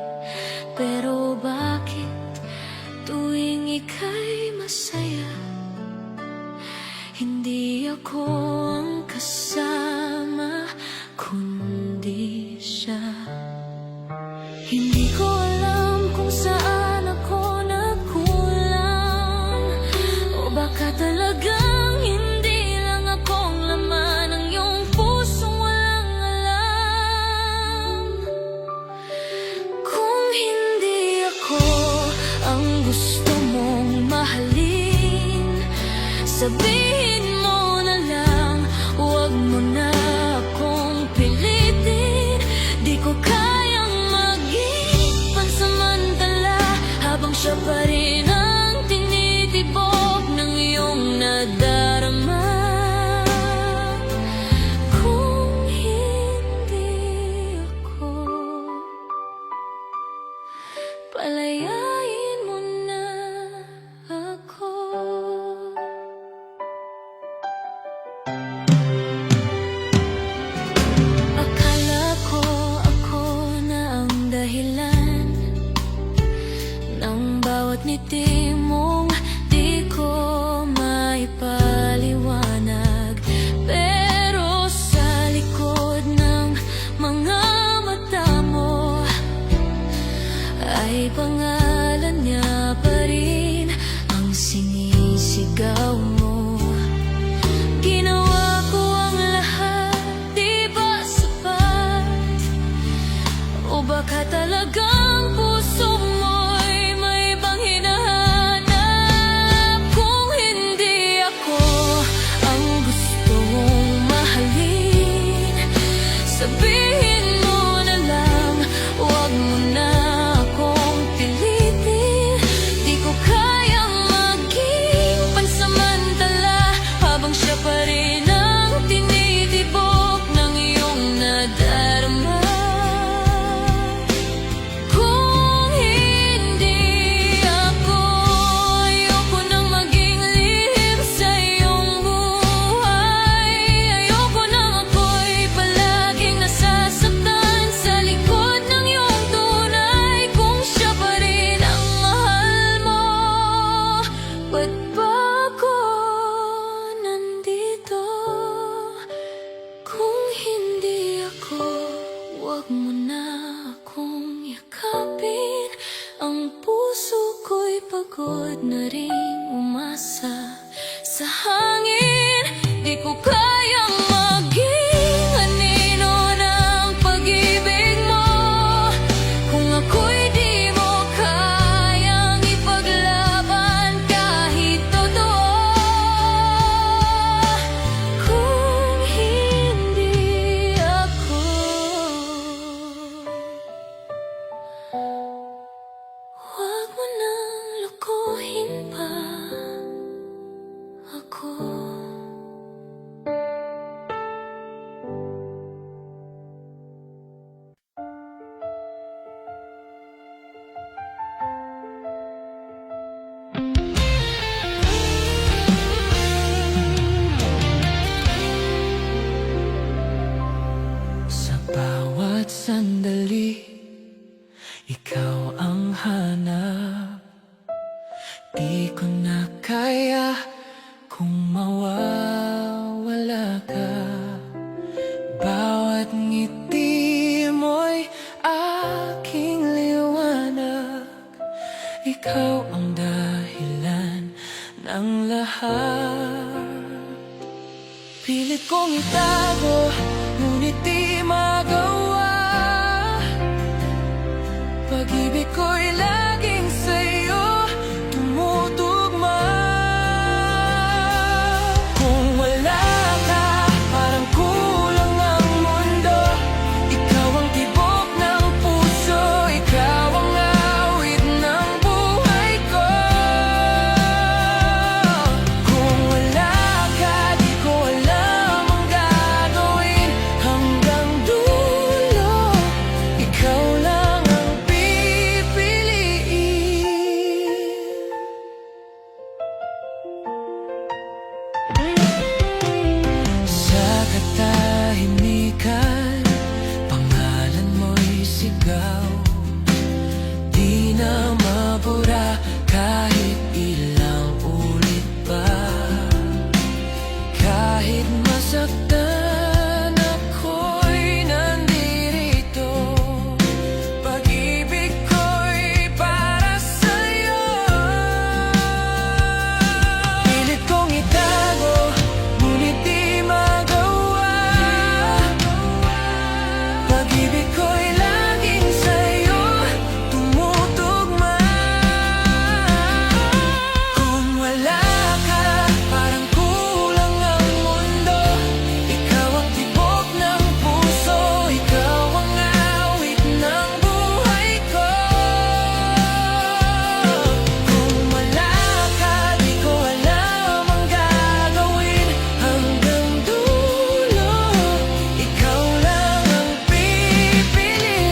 Pero bakit tuwing ika'y masaya, hindi ako ang kasama, kundi siya. Hindi ko alam kung saan ako nagkulang, o baka talagang hindi lang akong laman ng iyong pusong walang alam. Kung hindi ako ang gusto mong mahalin, sabihin mo na lang, huwag mo na akong pilitin. Di ko kayang maging pansamantala habang siya pa rin ang tinitibok ng iyong nadarama. Kung hindi ako, palayain mo na ako. Akala ko ako na ang dahilan ng bawat ngiti mong di ko maipaliwanag. Pero sa likod ng mga mata mo ay pangalan niya pa pagod na ring umasa sa hangin. Di ko kayang maging anino ng pag-ibig mo kung ako'y di mo kayang ipaglaban kahit totoo. Kung hindi ako, huwag mo nang lukuhin pa ako. Sa bawat sandali, ikaw ang hanap. Di ko na kaya kung mawawala ka. Bawat ngiti mo'y aking liwanag. Ikaw ang dahilan ng lahat. Pilit kong itago, ngunit di magawa. Pag-ibig ko'y laging sa'yo tumutugma. Kung wala ka, parang kulang ang mundo. Ikaw ang tibok ng puso, ikaw ang awit ng buhay ko. Kung wala ka, di ko alam ang gagawin hanggang dulo. Ikaw lang ang pipiliin. Sa katahimikan, pangalan mo'y sigaw. Di na mabura kahit ilang ulit pa. Kahit masaktan, ako'y nandirito. Pag-ibig ko'y para sa'yo. Pilit kong itago, ngunit di magawa. Pag-ibig ko'y laging sa'yo tumutugma. Kung wala ka, parang kulang ang mundo. Ikaw ang tibok ng puso, ikaw ang awit ng buhay ko. Kung wala ka, di ko alam ang gagawin hanggang dulo. Ikaw lang ang pipiliin.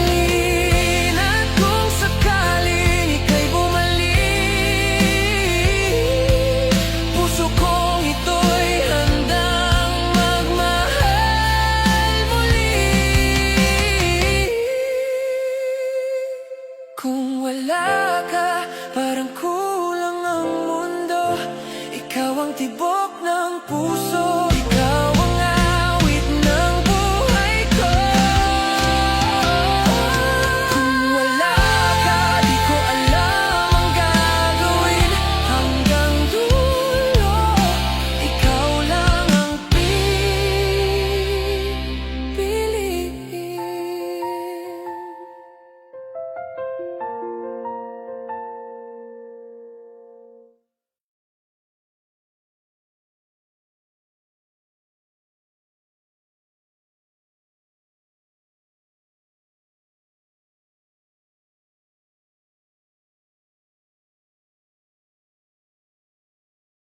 At kung sakaling ika'y bumalik, puso kong ito'y handang magmahal muli. Kung wala ka, parang kulang ang mundo. Ikaw ang tibok